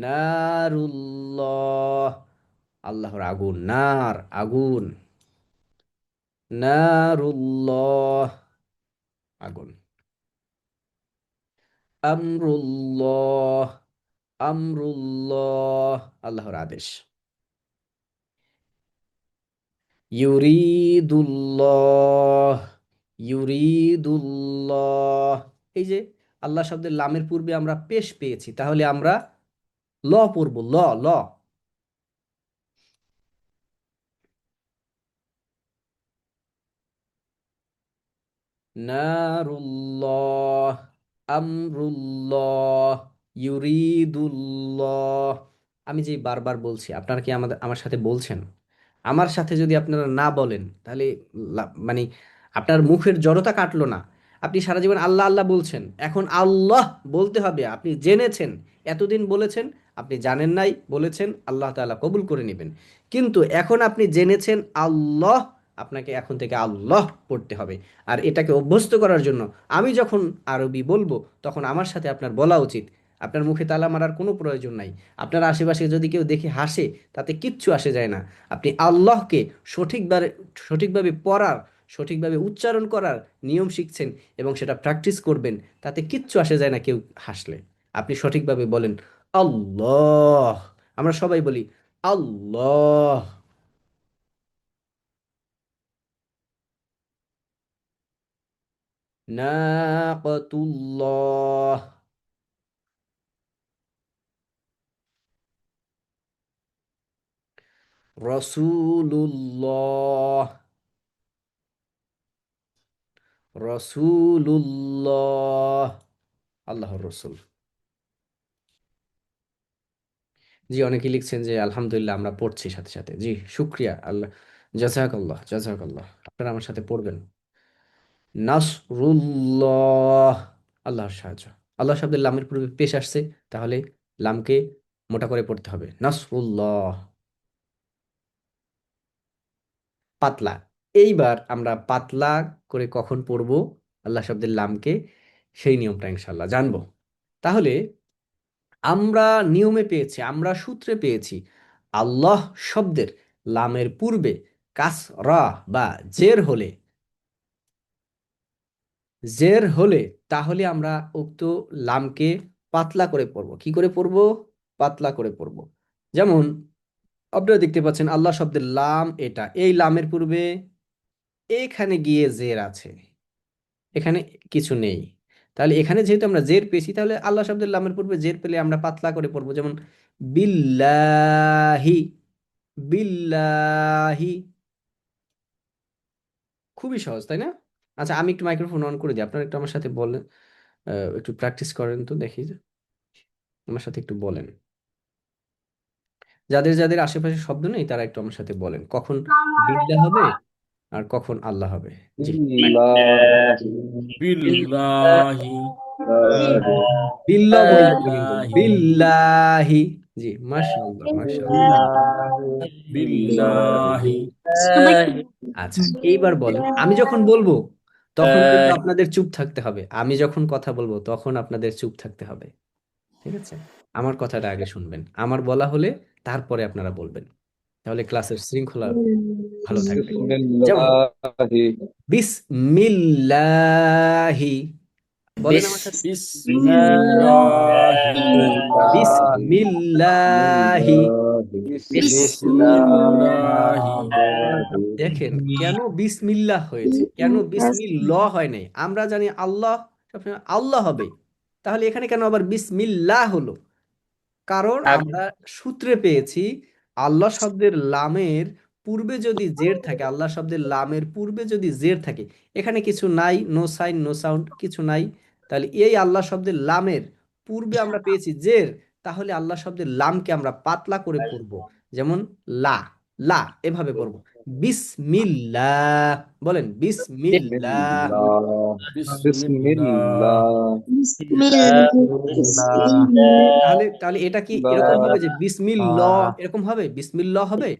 [SPEAKER 1] নারুল্লাহ, আল্লাহর আগুন, নার আগুন, নারুল্লাহ আগুন, আমরুল্লাহ, আমরুল্লাহ আল্লাহর আদেশ, ইউরিদুল্লাহ, ইউরিদুল্লাহ। এই যে আল্লাহ শব্দের লামের পূর্বে আমরা পেশ পেয়েছি, তাহলে আমরা ল পড়ব, ল, ল। নারুল্লাহ, আমরুল্লাহ, ইউরিদুল্লাহ। আমি যে বারবার বলছি, আপনারা কি আমার সাথে বলছেন? আমার সাথে যদি আপনারা না বলেন, তাহলে মানে আপনার মুখের জড়তা কাটলো না। আপনি সারা জীবন আল্লাহ আল্লাহ বলছেন, এখন আল্লাহ বলতে হবে। আপনি জেনেছেন, এতদিন বলেছেন, আপনি জানেন নাই বলেছেন, আল্লাহ তাআলা কবুল করে নেবেন। কিন্তু এখন আপনি জেনেছেন আল্লাহ, আপনাকে এখন থেকে আল্লাহ পড়তে হবে। আর এটাকে অভ্যস্ত করার জন্য আমি যখন আরবি বলবো, তখন আমার সাথে আপনার বলা উচিত। আপনার মুখে তালা মারার কোনো প্রয়োজন নাই। আপনার আশেপাশে যদি কেউ দেখে হাসে, তাতে কিচ্ছু আসে যায় না। আপনি আল্লাহকে সঠিকভাবে সঠিকভাবে পড়ার, সঠিকভাবে উচ্চারণ করার নিয়ম শিখছেন এবং সেটা প্র্যাকটিস করবেন, তাতে কিচ্ছু আসে যায় না কেউ হাসলে। আপনি সঠিকভাবে বলেন আল্লাহ। আমরা সবাই বলি আল্লাহ। নাকাতুল্লাহ, রসুলুল্লাহ, রসুলুল্লাহ আল্লাহর রসুল। জি, অনেকে লিখছেন যে আলহামদুলিল্লাহ, আমরা পড়ছি সাথে সাথে। জি, শুক্রিয়া আল্লাহ, জাযাকাল্লাহ, জাযাকাল্লাহ। আপনারা আমার সাথে পড়বেন। নাসরুল্লাহ, আল্লাহর সাহায্য। আল্লাহ শব্দের লামের পূর্বে পেশ আসছে, তাহলে লামকে মোটা করে পড়তে হবে, নাসরুল্লাহ। পাতলা। এইবার আমরা পাতলা করে কখন পড়ব আল্লাহ শব্দের লামকে, সেই নিয়মটা ইনশাল্লাহ জানবো। তাহলে আমরা নিয়মে পেয়েছি, আমরা সূত্রে পেয়েছি, আল্লাহ শব্দের লামের পূর্বে কাসরা বা জের হলে, জের হলে তাহলে আমরা উক্ত লামকে পাতলা করে পড়ব। কি করে পড়ব? পাতলা করে পড়ব। যেমন আপনারা দেখতে পাচ্ছেন আল্লাহ শব্দের লাম, এটা এই লামের পূর্বে এখানে গিয়ে জের আছে, এখানে কিছু নেই। তাহলে এখানে যেহেতু আমরা জের পেয়েছি, তাহলে আল্লাহ শব্দের লামের পূর্বে জের পেলে আমরা পাতলা করে পড়বো। যেমন বিল্লাহি, বিল্লাহি। খুবই সহজ, তাই না? আচ্ছা, আমি একটু মাইক্রোফোন অন করে দিই, আপনারা একটু আমার সাথে বলেন, একটু প্র্যাকটিস করেন তো দেখি যে আমার সাথে একটু বলেন। যাদের যাদের আশেপাশে শব্দ নেই তারা একটু আমার সাথে বলেন কখন বিল্লাহ হবে আর কখন আল্লাহ হবে। জি,
[SPEAKER 2] বিল্লাহি
[SPEAKER 1] বিল্লাহ বলবেন না কিন্তু
[SPEAKER 2] বিল্লাহি
[SPEAKER 1] বিল্লাহি। জি, মাশাআল্লাহ মাশাআল্লাহ।
[SPEAKER 2] বিল্লাহি
[SPEAKER 1] আচ্ছা, এইবার বলেন আমি যখন বলবো তখন কিন্তু আপনাদের চুপ থাকতে হবে। আমি যখন কথা বলবো তখন আপনাদের চুপ থাকতে হবে। ঠিক আছে? আমার কথাটা আগে শুনবেন, আমার বলা হলে তারপরে আপনারা বলবেন, তাহলে ক্লাসের শৃঙ্খলা ভালো থাকবে। যেমন বিসমিল্লাহি, বলেন আমার সাথে
[SPEAKER 2] বিসমিল্লাহি
[SPEAKER 1] বিসমিল্লাহি।
[SPEAKER 2] বিসমিল্লাহি
[SPEAKER 1] দেখেন কেন বিসমিল্লাহ হয়েছে, কেন বিসমিল্লাহ হয় নাই। আমরা জানি আল্লাহ সবসময় আল্লাহ হবে, তাহলে এখানে কেন আবার বিসমিল্লাহ হলো? কারণ আমরা সূত্রে পেয়েছি আল্লাহ শব্দের লামের পূর্বে যদি জের থাকে, আল্লাহ শব্দের লামের পূর্বে যদি জের থাকে, এখানে কিছু নাই, নো সাইন নো সাউন্ড, কিছু নাই, তাহলে এই আল্লাহ শব্দের লামের পূর্বে আমরা পেয়েছি জের, তাহলে আল্লাহ শব্দের লামকে আমরা পাতলা করে পড়ব। যেমন লা, লা এভাবে পড়ব বিসমিল্লাহ। বলেন বিসমিল্লাহ।
[SPEAKER 2] বিসমিল্লাহ
[SPEAKER 1] তাহলে তাহলে এটা কি এরকম হবে যে বিসমিল্লাহ এরকম হবে, বিসমিল্লাহ হবে?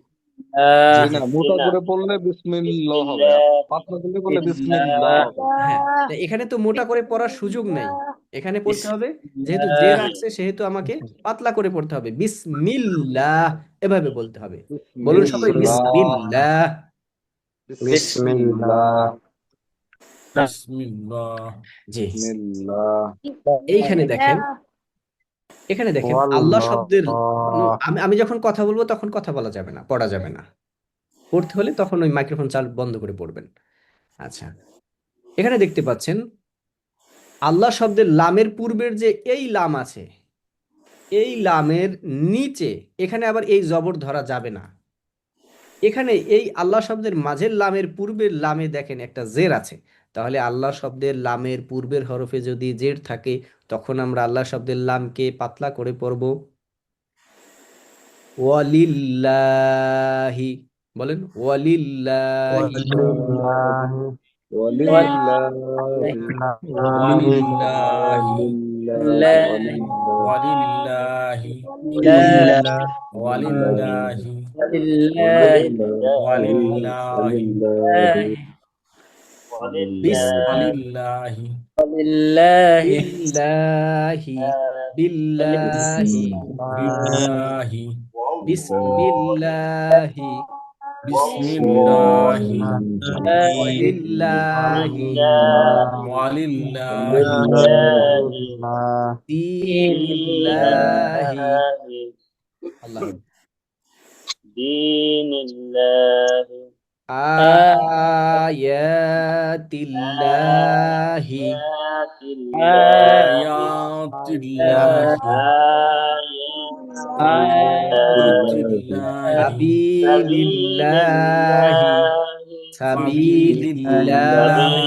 [SPEAKER 6] জি না, মোটা করে পড়লে বিসমিল্লাহ হবে, আর পাতলা করে পড়লে বিসমিল্লাহ হবে।
[SPEAKER 1] হ্যাঁ, তা এখানে তো মোটা করে পড়ার সুযোগ নেই, এখানে পড়তে হবে যেহেতু জের আসছে সেহেতু আমাকে পাতলা করে পড়তে হবে, বিসমিল্লাহ এভাবে বলতে হবে। বলুন সবাই বিসমিল্লাহ।
[SPEAKER 6] বিসমিল্লাহ
[SPEAKER 2] বিসমিল্লাহ
[SPEAKER 1] জি,
[SPEAKER 6] বিসমিল্লাহ
[SPEAKER 1] এইখানে দেখেন, এখানে দেখেন আল্লাহ শব্দের আমি আমি যখন কথা বলবো তখন কথা বলা যাবে না, পড়া যাবে না। পড়তে হলে তখন ওই মাইক্রোফোন চালু বন্ধ করে পড়বেন। আচ্ছা, এখানে দেখতে পাচ্ছেন আল্লাহ শব্দের লামের পূর্বের যে এই লাম আছে, এই লামের নিচে এখানে আবার এই জবর ধরা যাবে না। এখানে এই আল্লাহ শব্দের মাঝের লামের পূর্বের লামে দেখেন একটা জের আছে, তাহলে আল্লাহ শব্দের লামের পূর্বের হরফে যদি জের থাকে তখন আমরা আল্লাহ শব্দের লামকে পাতলা করে পড়ব ওয়ালিল্লাহি। বলেন ওয়ালিল্লাহি।
[SPEAKER 2] ওয়ালিল্লাহি ওয়ালিল্লাহি ওয়ালিল্লাহি ওয়ালিল্লাহি
[SPEAKER 1] বিসমিল্লাহি
[SPEAKER 2] ওয়ালিল্লাহি
[SPEAKER 1] বিল্লাহি
[SPEAKER 2] বিল্লাহি
[SPEAKER 1] বিসমিল্লাহি
[SPEAKER 2] বিসমিল্লাহি
[SPEAKER 1] ওয়ালিল্লাহি
[SPEAKER 2] ওয়ালিল্লাহি
[SPEAKER 1] দীনিল্লাহি। আল্লাহ আয়াতিল্লাহি
[SPEAKER 2] আয়াতিল্লাহি আয়াতিল্লাহি
[SPEAKER 1] সাবিলিল্লাহি সাবিলিল্লাহি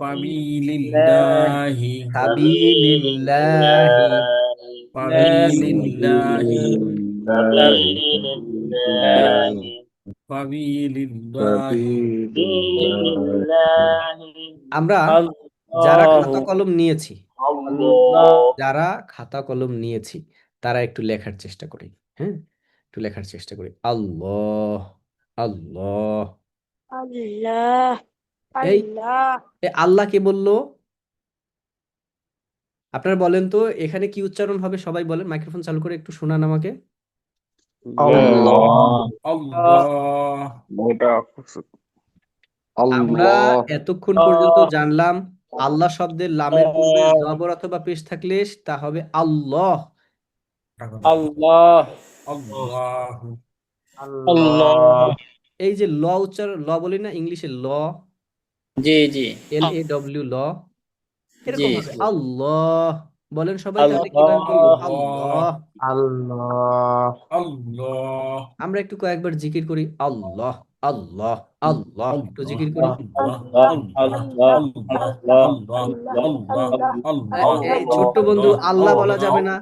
[SPEAKER 2] ফাবিলিল্লাহি
[SPEAKER 1] সাবিলিল্লাহি
[SPEAKER 2] ফাবিলিল্লাহি ফাবিলিল্লাহি
[SPEAKER 1] আমরা যারা খাতা কলম নিয়েছি, যারা খাতা কলম নিয়েছি তারা একটু লেখার চেষ্টা করি। হ্যাঁ, একটু লেখার চেষ্টা করি। আল্লাহ আল্লাহ। এই আল্লাহ কে বললো? আপনারা বলেন তো এখানে কি উচ্চারণ হবে, সবাই বলেন, মাইক্রোফোন চালু করে একটু শোনান আমাকে। আমরা এতক্ষণ পর্যন্ত জানলাম আল্লাহ শব্দের লামের পূর্বে জবর অথবা পেশ থাকলে তা হবে আল্লাহ। এই যে ল উচ্চারণ, ল বলি না ইংলিশে, ল
[SPEAKER 5] জি জি
[SPEAKER 1] LAW ল, এরকম হবে আল্লাহ। বলেন সবাই, তাহলে কিভাবে বলবো? আল্লাহ।
[SPEAKER 6] আল্লাহ
[SPEAKER 2] আল্লাহ
[SPEAKER 1] আমরা একটু কয়েকবার জিকির করি, আল্লাহ আল্লাহ আল্লাহ, একটু
[SPEAKER 2] আল্লাহ
[SPEAKER 1] জিকির করি।
[SPEAKER 2] আল্লাহ আল্লাহ
[SPEAKER 3] আল্লাহ
[SPEAKER 2] আল্লাহ
[SPEAKER 3] আল্লাহ
[SPEAKER 2] আল্লাহ আল্লাহ
[SPEAKER 1] এই
[SPEAKER 2] আল্লাহ
[SPEAKER 1] ছোট্ট বন্ধু, আল্লাহ বলা যাবে না,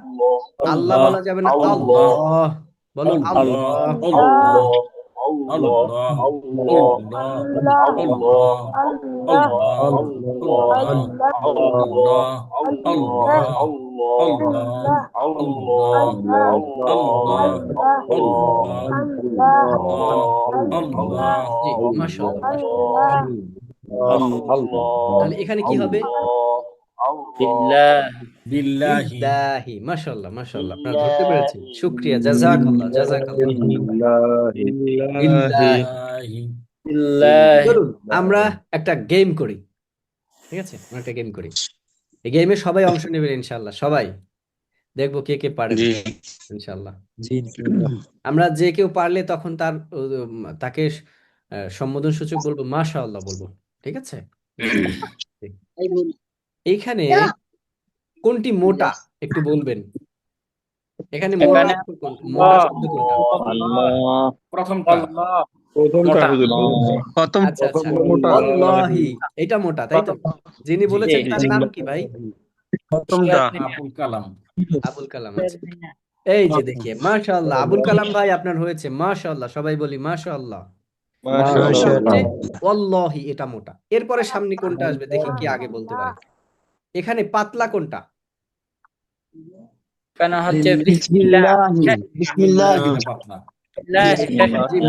[SPEAKER 1] আল্লাহ
[SPEAKER 2] আল্লাহ
[SPEAKER 1] বলা যাবে না,
[SPEAKER 2] আল্লাহ
[SPEAKER 1] আল্লাহ বলো,
[SPEAKER 2] আল্লাহ
[SPEAKER 1] আল্লাহ।
[SPEAKER 2] আল্লাহ আল্লাহ আল্লাহ আল্লাহ আল্লাহ আল্লাহ আল্লাহ আল্লাহ আল্লাহ আল্লাহ আল্লাহ আল্লাহ আল্লাহ আল্লাহ
[SPEAKER 1] জি, মাশাআল্লাহ মাশাআল্লাহ। তাহলে এখানে কি হবে?
[SPEAKER 2] বিল্লাহি
[SPEAKER 1] বিল্লাহি। মাশাআল্লাহ মাশাআল্লাহ, আপনারা ধরতে পেরেছেন, শুকরিয়া, জাযাকাল্লাহ জাযাকাল্লাহ।
[SPEAKER 6] বিল্লাহি
[SPEAKER 1] বিল্লাহি।
[SPEAKER 2] বিল্লাহি
[SPEAKER 1] চলুন আমরা একটা গেম করি, ঠিক আছে? আমরা একটা গেম করি, এই গেমে সবাই অংশ নেবেন ইনশাআল্লাহ, সবাই দেখবো কে কে পারেন ইনশাআল্লাহ।
[SPEAKER 4] জি ইনশাআল্লাহ।
[SPEAKER 1] আমরা যে কেউ পারলে তখন তাকে সম্বোধন সূচক বলবো মাশাআল্লাহ বলবো, ঠিক আছে? এইখানে কোনটি মোটা একটু বলবেন? এখানে মোটা অক্ষর কোনটা, মোটা শব্দ কোনটা?
[SPEAKER 6] আল্লাহ
[SPEAKER 2] প্রথমটা
[SPEAKER 6] প্রথমটা হুজুর প্রথম
[SPEAKER 1] আচ্ছা আচ্ছা,
[SPEAKER 6] মোটা
[SPEAKER 1] আল্লাহি, এটা মোটা তাই তো? যিনি বলেছেন তার নাম কি ভাই?
[SPEAKER 6] প্রথমটা
[SPEAKER 2] আবুল কালাম
[SPEAKER 1] আবুল কালাম। আচ্ছা, এই যে দেখিয়ে মাশাআল্লাহ, আবুল কালাম ভাই আপনার হয়েছে, মাশাআল্লাহ, সবাই বলি মাশাআল্লাহ। এটা হচ্ছে
[SPEAKER 6] মাশাআল্লাহ
[SPEAKER 1] ওয়াল্লাহি, এটা মোটা। এরপরে সামনে কোনটা আসবে দেখি কে আগে বলতে পারে। এখানে পাতলা কোনটা?
[SPEAKER 5] কেন হচ্ছে
[SPEAKER 4] বিসমিল্লাহি
[SPEAKER 2] এটা পাতলা
[SPEAKER 1] জি,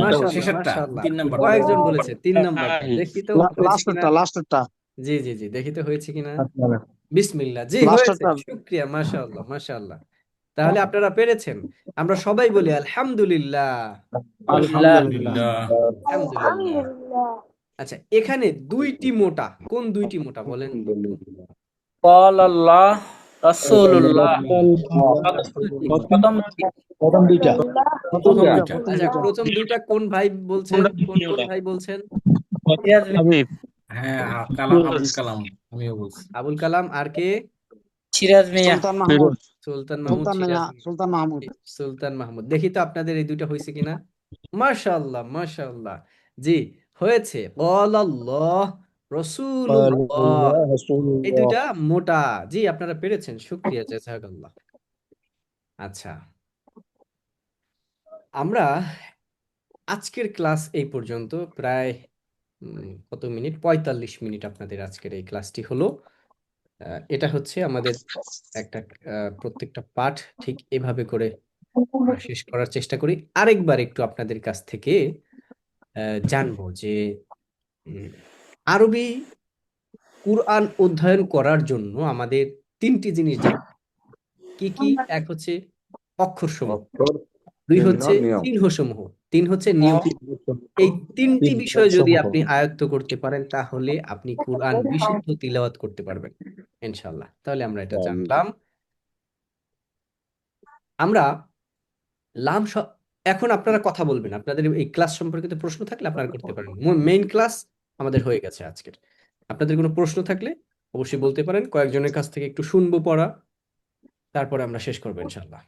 [SPEAKER 1] মাশাআল্লাহ
[SPEAKER 2] শেষেরটা
[SPEAKER 1] মাশাআল্লাহ,
[SPEAKER 2] 3 নাম্বার
[SPEAKER 1] কয়েকজন বলেছে 3 নম্বরটা, দেখি তো হয়েছে কিনা।
[SPEAKER 4] লাস্টেরটা
[SPEAKER 1] জি জি জি, দেখি তো হয়েছে কিনা। বিসমিল্লাহ, জি হয়েছে,
[SPEAKER 4] লাস্টেরটা
[SPEAKER 1] শুকরিয়া, মাশাআল্লাহ মাশাআল্লাহ। তাহলে আপনারা পেরেছেন। আমরা সবাই বলি আলহামদুলিল্লাহ
[SPEAKER 2] আলহামদুলিল্লাহ
[SPEAKER 1] আলহামদুলিল্লাহ। আচ্ছা, এখানে দুইটি মোটা, কোন দুইটি মোটা বলেন একটু?
[SPEAKER 5] আল্লাহ রাসূলুল্লাহ প্রথম
[SPEAKER 4] প্রথম দুইটা
[SPEAKER 1] প্রথম দুইটা। আচ্ছা, প্রথম দুইটা কোন ভাই বলছেন? কোন কোন ভাই বলছেন?
[SPEAKER 6] হাবিব
[SPEAKER 2] হ্যাঁ আবুল কালাম আমিও বলছি
[SPEAKER 1] আবুল কালাম, আর কে?
[SPEAKER 5] সিরাজ মিয়া
[SPEAKER 4] সুলতান মাহমুদ
[SPEAKER 1] সুলতান মাহমুদ, সিরাজ মিয়া,
[SPEAKER 4] সুলতান মাহমুদ
[SPEAKER 1] সুলতান মাহমুদ। দেখি তো আপনাদের এই দুইটা হয়েছে কিনা। মাশাআল্লাহ মাশাআল্লাহ, জি হয়েছে। আল্লাহ রাসূলুল্লাহ, এই
[SPEAKER 4] রাসূলুল্লাহ।
[SPEAKER 1] দুইটা মোটা। জি, আপনারা পেরেছেন, শুকরিয়া, জাযাকাল্লাহ। আচ্ছা, আমরা আজকের ক্লাস এই পর্যন্ত, প্রায় কত মিনিট, 45 মিনিট আপনাদের আজকের এই ক্লাসটি হলো। এটা হচ্ছে আমাদের একটা প্রত্যেকটা পাঠ ঠিক এভাবে করে আমরা শেষ করার চেষ্টা করি। আরেকবার একটু আপনাদের কাছ থেকে জানবো যে উম, আরবি কুরআন অধ্যয়ন করার জন্য আমাদের 3টি জিনিস জানতে হবে। কি কি? এক হচ্ছে অক্ষরসমূহ, দুই হচ্ছে
[SPEAKER 6] নিয়ম
[SPEAKER 1] চিহ্নসমূহ, তিন হচ্ছে নিয়ম। এই 3টি বিষয় যদি আপনি আয়ত্ত করতে পারেন, তাহলে আপনি কুরআন বিশুদ্ধ তিলাওয়াত করতে পারবেন ইনশাআল্লাহ। তাহলে আমরা এটা জানলাম। আমরা লাম এখন আপনারা কথা বলবেন, আপনাদের এই ক্লাস সম্পর্কিত প্রশ্ন থাকলে আপনারা করতে পারেন। মেইন ক্লাস আমাদের হয়ে গেছে আজকের। আপনাদের কোনো প্রশ্ন থাকলে অবশ্যই বলতে পারেন, কয়েকজনের কাছ থেকে একটু শুনবো পড়া, তারপরে আমরা শেষ করবো ইনশাআল্লাহ।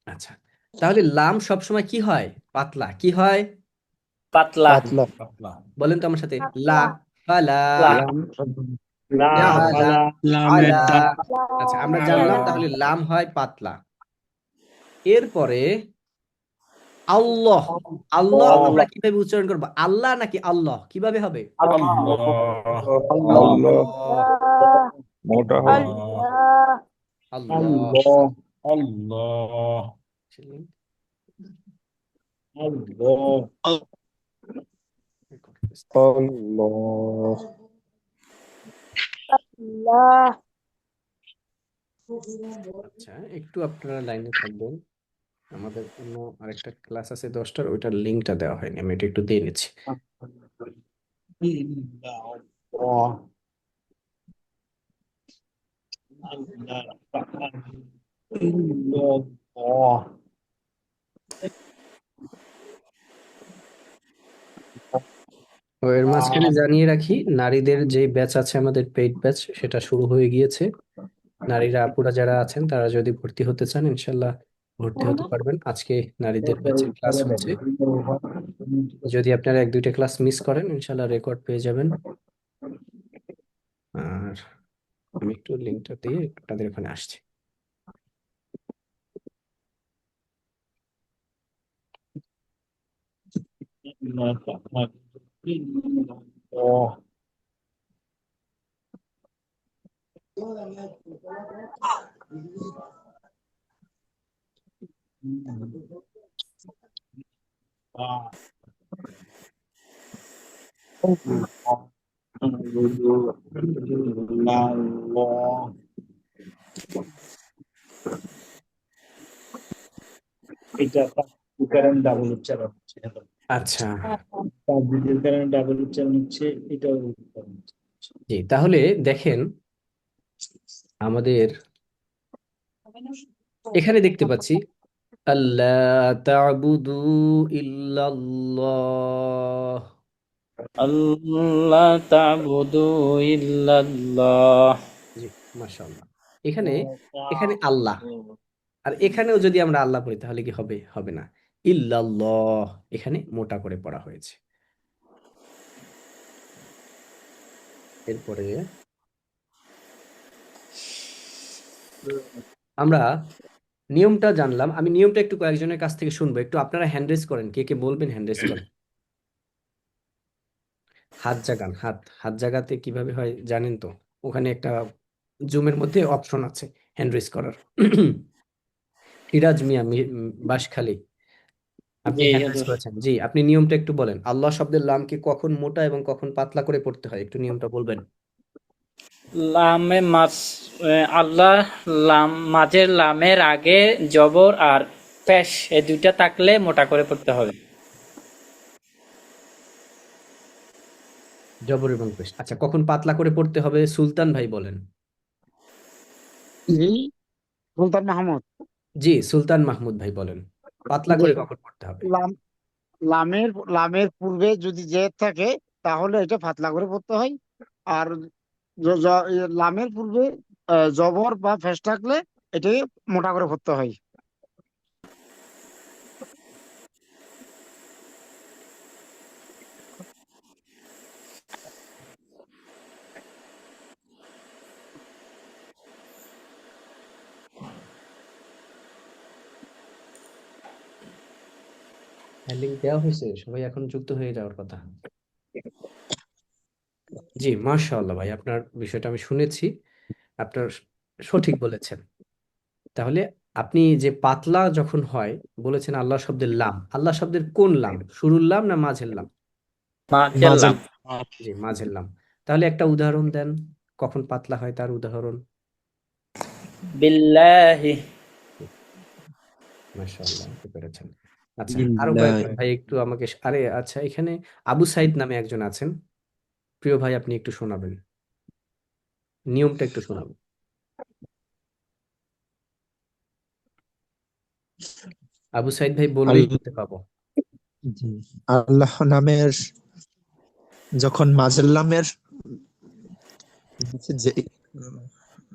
[SPEAKER 1] আচ্ছা, তাহলে লাম সবসময় কি হয়? পাতলা। কি হয়?
[SPEAKER 5] পাতলা
[SPEAKER 2] পাতলা
[SPEAKER 1] বলেন তো আমার সাথে, লা, ফালা,
[SPEAKER 3] লা
[SPEAKER 1] জালা, আলা। আচ্ছা, আমরা জানলাম
[SPEAKER 2] আলা
[SPEAKER 1] তাহলে লাম হয় পাতলা। এরপরে আল্লাহ, আল্লাহ আমরা কিভাবে উচ্চারণ করবো? আল্লাহ নাকি আল্লাহ, কিভাবে হবে?
[SPEAKER 2] আল্লাহ
[SPEAKER 6] আল্লাহ
[SPEAKER 1] আল্লাহ,
[SPEAKER 6] মোটা হবে
[SPEAKER 1] আল্লাহ।
[SPEAKER 2] আল্লাহ
[SPEAKER 6] আল্লাহ
[SPEAKER 1] আচ্ছা, একটু আপনারা লাইনে থাকবেন, আমাদের অন্য আরেকটা ক্লাস আছে 10টার, ওইটার লিঙ্কটা দেওয়া হয়নি, আমি এটা একটু দিয়ে নিচ্ছি। তো এর মাঝখানে জানিয়ে রাখি, নারীদের যে ব্যাচ আছে আমাদের পেইড ব্যাচ, সেটা শুরু হয়ে গিয়েছে। নারীরা আপুরা যারা আছেন তারা যদি ভর্তি হতে চান ইনশাল্লাহ ভর্তি হতে পারবেন। আজকে নারীদের ব্যাচের ক্লাস হচ্ছে। যদি আপনারা এক দুইটা ক্লাস মিস করেন ইনশাল্লাহ রেকর্ড পেয়ে যাবেন। আর আমি একটু লিঙ্কটা দিয়ে আপনাদের ওখানে আসছি।
[SPEAKER 7] এটা কারেন্ট ডাবল উচ্চারণ হচ্ছে।
[SPEAKER 1] আচ্ছা,
[SPEAKER 7] তার কারেন্ট ডাবল উচ্চারণ হচ্ছে, এটাও উচ্চারণ হচ্ছে।
[SPEAKER 1] জি তাহলে দেখেন আমাদের এখানে দেখতে পাচ্ছি আল্লাহ তা'বুদু ইল্লাল্লাহ।
[SPEAKER 5] আল্লাহ তা'বুদু ইল্লাল্লাহ।
[SPEAKER 1] জি মাশাআল্লাহ। এখানে এখানে আল্লাহ, আর এখানেও যদি আমরা আল্লাহ পড়ি তাহলে কি হবে? হবে না। ইল্লাল্লাহ এখানে মোটা করে পড়া হয়েছে। এরপরে আমরা নিয়মটা জানলাম। আমি নিয়মটা একটু কয়েকজনের কাছ থেকে শুনবো। একটু আপনারা হ্যান্ড রেজ করেন, কে কে বলবেন হ্যান্ড রেজ করেন। হাত জাগান, হাত হাত জাগাতে কিভাবে হয় জানেন তো? ওখানে একটা জুমের মধ্যে অপশন আছে হ্যান্ড রেজ করার। সিরাজ মিয়া বাঁশখালী, আপনি
[SPEAKER 5] জি
[SPEAKER 1] হ্যান্ড রেজ
[SPEAKER 5] হুজুর।
[SPEAKER 1] করেছেন। জি আপনি নিয়মটা একটু বলেন। আল্লাহ শব্দের লামকে কখন মোটা এবং কখন পাতলা করে পড়তে হয় একটু নিয়মটা বলবেন।
[SPEAKER 5] লামে মাছ, আল্লাহ, লাম মাঝের লামের আগে জবর আর পেশ এই দুইটা থাকলে মোটা করে পড়তে হবে।
[SPEAKER 1] জবর এবং পেশ। আচ্ছা কখন পাতলা করে পড়তে হবে সুলতান ভাই বলেন।
[SPEAKER 8] জি, সুলতান মাহমুদ।
[SPEAKER 1] জি সুলতান মাহমুদ ভাই বলেন, পাতলা
[SPEAKER 8] জি,
[SPEAKER 1] করে কখন পড়তে হবে?
[SPEAKER 8] লাম লামের লামের পূর্বে যদি জেদ থাকে তাহলে এটা পাতলা করে পড়তে হয়। আর লামের পূর্বে জবর বা ফেস থাকলে এটাকে মোটা করে পড়তে হয়।
[SPEAKER 1] লিংক দেওয়া হয়েছে, সবাই এখন যুক্ত হয়ে যাওয়ার কথা। জি মাশাআল্লাহ ভাই, আপনার বিষয়টা আমি শুনেছি, আপনার সঠিক বলেছেন। তাহলে আপনি যে পাতলা যখন হয় বলেছেন আল্লাহ শব্দের লাম, আল্লাহ শব্দের কোন লাম, শুরুর লাম না মাঝের লাম?
[SPEAKER 5] মাঝের
[SPEAKER 4] মাঝের
[SPEAKER 5] লাম।
[SPEAKER 1] জি মাঝের লাম। তাহলে একটা উদাহরণ দেন কখন পাতলা হয় তার উদাহরণ।
[SPEAKER 5] বিল্লাহি।
[SPEAKER 1] মাশাআল্লাহ বুঝতে পেরেছেন। আচ্ছা আরো
[SPEAKER 4] বিল্লাহ।
[SPEAKER 1] কয়েকজন ভাই একটু আমাকে আরে আচ্ছা এখানে আবু সাইদ নামে একজন আছেন, প্রিয় ভাই আপনি একটু শোনাবেন, নিয়মটা একটু শোনাবেন। আবু সাইদ ভাই বললেই
[SPEAKER 4] আল-
[SPEAKER 1] বলতে পাবো।
[SPEAKER 4] জি। আল্লাহ নামের যখন মাঝের লামের নিচে যে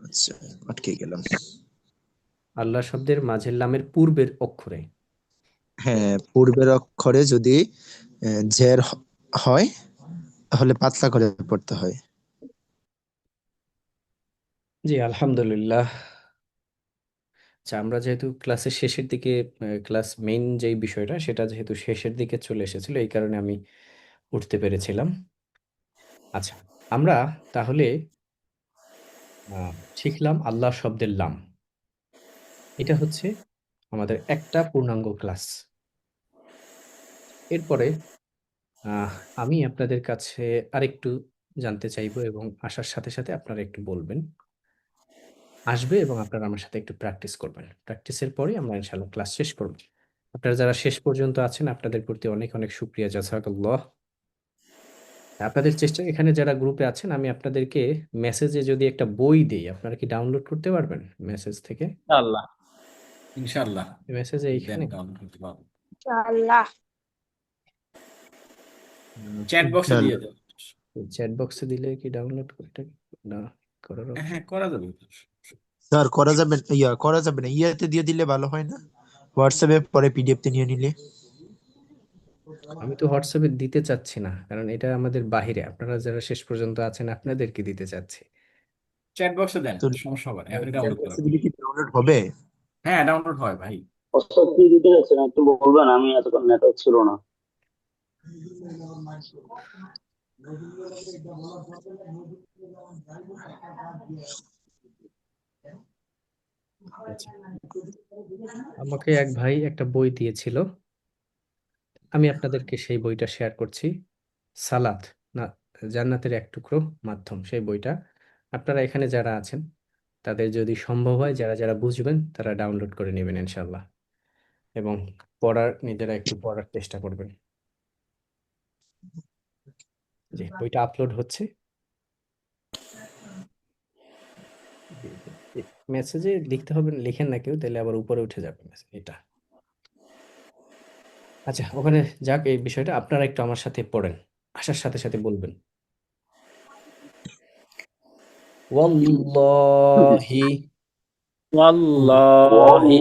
[SPEAKER 4] আচ্ছা, আটকে গেলাম।
[SPEAKER 1] আল্লাহ শব্দের মাঝের লামের পূর্বের অক্ষরে।
[SPEAKER 4] হ্যাঁ, পূর্বের অক্ষরে যদি জের হয় তাহলে পাতলা করে পড়তে হয়।
[SPEAKER 1] জি আলহামদুলিল্লাহ। আচ্ছা আমরা যেহেতু ক্লাসের শেষের দিকে, ক্লাস মেইন যেই বিষয়টা সেটা যেহেতু শেষের দিকে চলে এসেছিল এই কারণে আমি উঠতে পেরেছিলাম। আচ্ছা আমরা তাহলে শিখলাম আল্লাহ শব্দের লাম। এটা হচ্ছে আমাদের একটা পূর্ণাঙ্গ ক্লাস। এরপরে আহ, আমি আপনাদের কাছে আরেকটু জানতে চাইবো এবং আসার সাথে সাথে আপনারা একটু বলবেন, আসবে এবং আপনারা আমার সাথে একটু প্র্যাকটিস করবেন। প্র্যাকটিসের পরে আমরা ইনশাআল্লাহ ক্লাস শেষ করব। আপনারা যারা শেষ পর্যন্ত আছেন আপনাদের প্রতি অনেক অনেক শুকরিয়া, জাযাকাল্লাহ। আপনাদের চেষ্টা, এখানে যারা গ্রুপে আছেন আমি আপনাদেরকে মেসেজে যদি একটা বই দেই আপনারা কি ডাউনলোড করতে পারবেন মেসেজ থেকে?
[SPEAKER 5] আল্লাহ।
[SPEAKER 2] ইনশাআল্লাহ
[SPEAKER 1] মেসেজে
[SPEAKER 2] দেন
[SPEAKER 1] এইখানে
[SPEAKER 2] ডাউনলোড করতে পারবো।
[SPEAKER 8] আল্লাহ।
[SPEAKER 2] চ্যাট বক্সে দিয়ে
[SPEAKER 4] ইনশাআল্লাহ।
[SPEAKER 2] দেন।
[SPEAKER 1] চ্যাট বক্সে দিলে কি ডাউনলোড করতে না করার অপশন?
[SPEAKER 2] হ্যাঁ করা যাবে।
[SPEAKER 4] স্যার করা যাবে না, ইয়াতে দিয়ে দিলে ভালো হয় না? হোয়াটসঅ্যাপে পরে পিডিএফ তে নিয়ে নিলে।
[SPEAKER 1] আমি তো হোয়াটসঅ্যাপে দিতে চাচ্ছি না, কারণ এটা আমাদের বাহিরে, আপনারা যারা শেষ পর্যন্ত আছেন আপনাদেরকে দিতে চাচ্ছি।
[SPEAKER 2] চ্যাট বক্সে দেন,
[SPEAKER 4] তো
[SPEAKER 2] সমস্যা হবে না, এখনই
[SPEAKER 4] চ্যাট
[SPEAKER 2] ডাউনলোড করা
[SPEAKER 4] বক্সে
[SPEAKER 2] হবে।
[SPEAKER 4] দিলে কি ডাউনলোড হবে?
[SPEAKER 2] হ্যাঁ, ডাউনলোড হয় ভাই।
[SPEAKER 3] ওস্তাদ কি দিতে যাচ্ছেন একটু বলবেন, আমি এতক্ষণ নেটওয়ার্ক ছিল না।
[SPEAKER 1] আচ্ছা, আমাকে এক ভাই একটা বই দিয়েছিল, আমি আপনাদেরকে সেই বইটা শেয়ার করছি। সালাত না, জান্নাতের এক টুকরো মাধ্যম, সেই বইটা আপনারা এখানে যারা আছেন তাদের যদি সম্ভব হয়, যারা যারা বুঝবেন তারা ডাউনলোড করে নেবেন ইনশাল্লাহ, এবং নিজেরা একটু পড়ার চেষ্টা করবেন। যে বইটা আপলোড হচ্ছে, মেসেজে লিখতে হবে, লিখেন না কেউ, তাহলে আবার উপরে উঠে যাবে মেসেজ এটা। আচ্ছা, ওখানে যাক, এই বিষয়টা আপনারা একটু আমার সাথে পড়েন, আসার সাথে সাথে বলবেন। ওয়াল্লাহি
[SPEAKER 5] ওয়াল্লাহি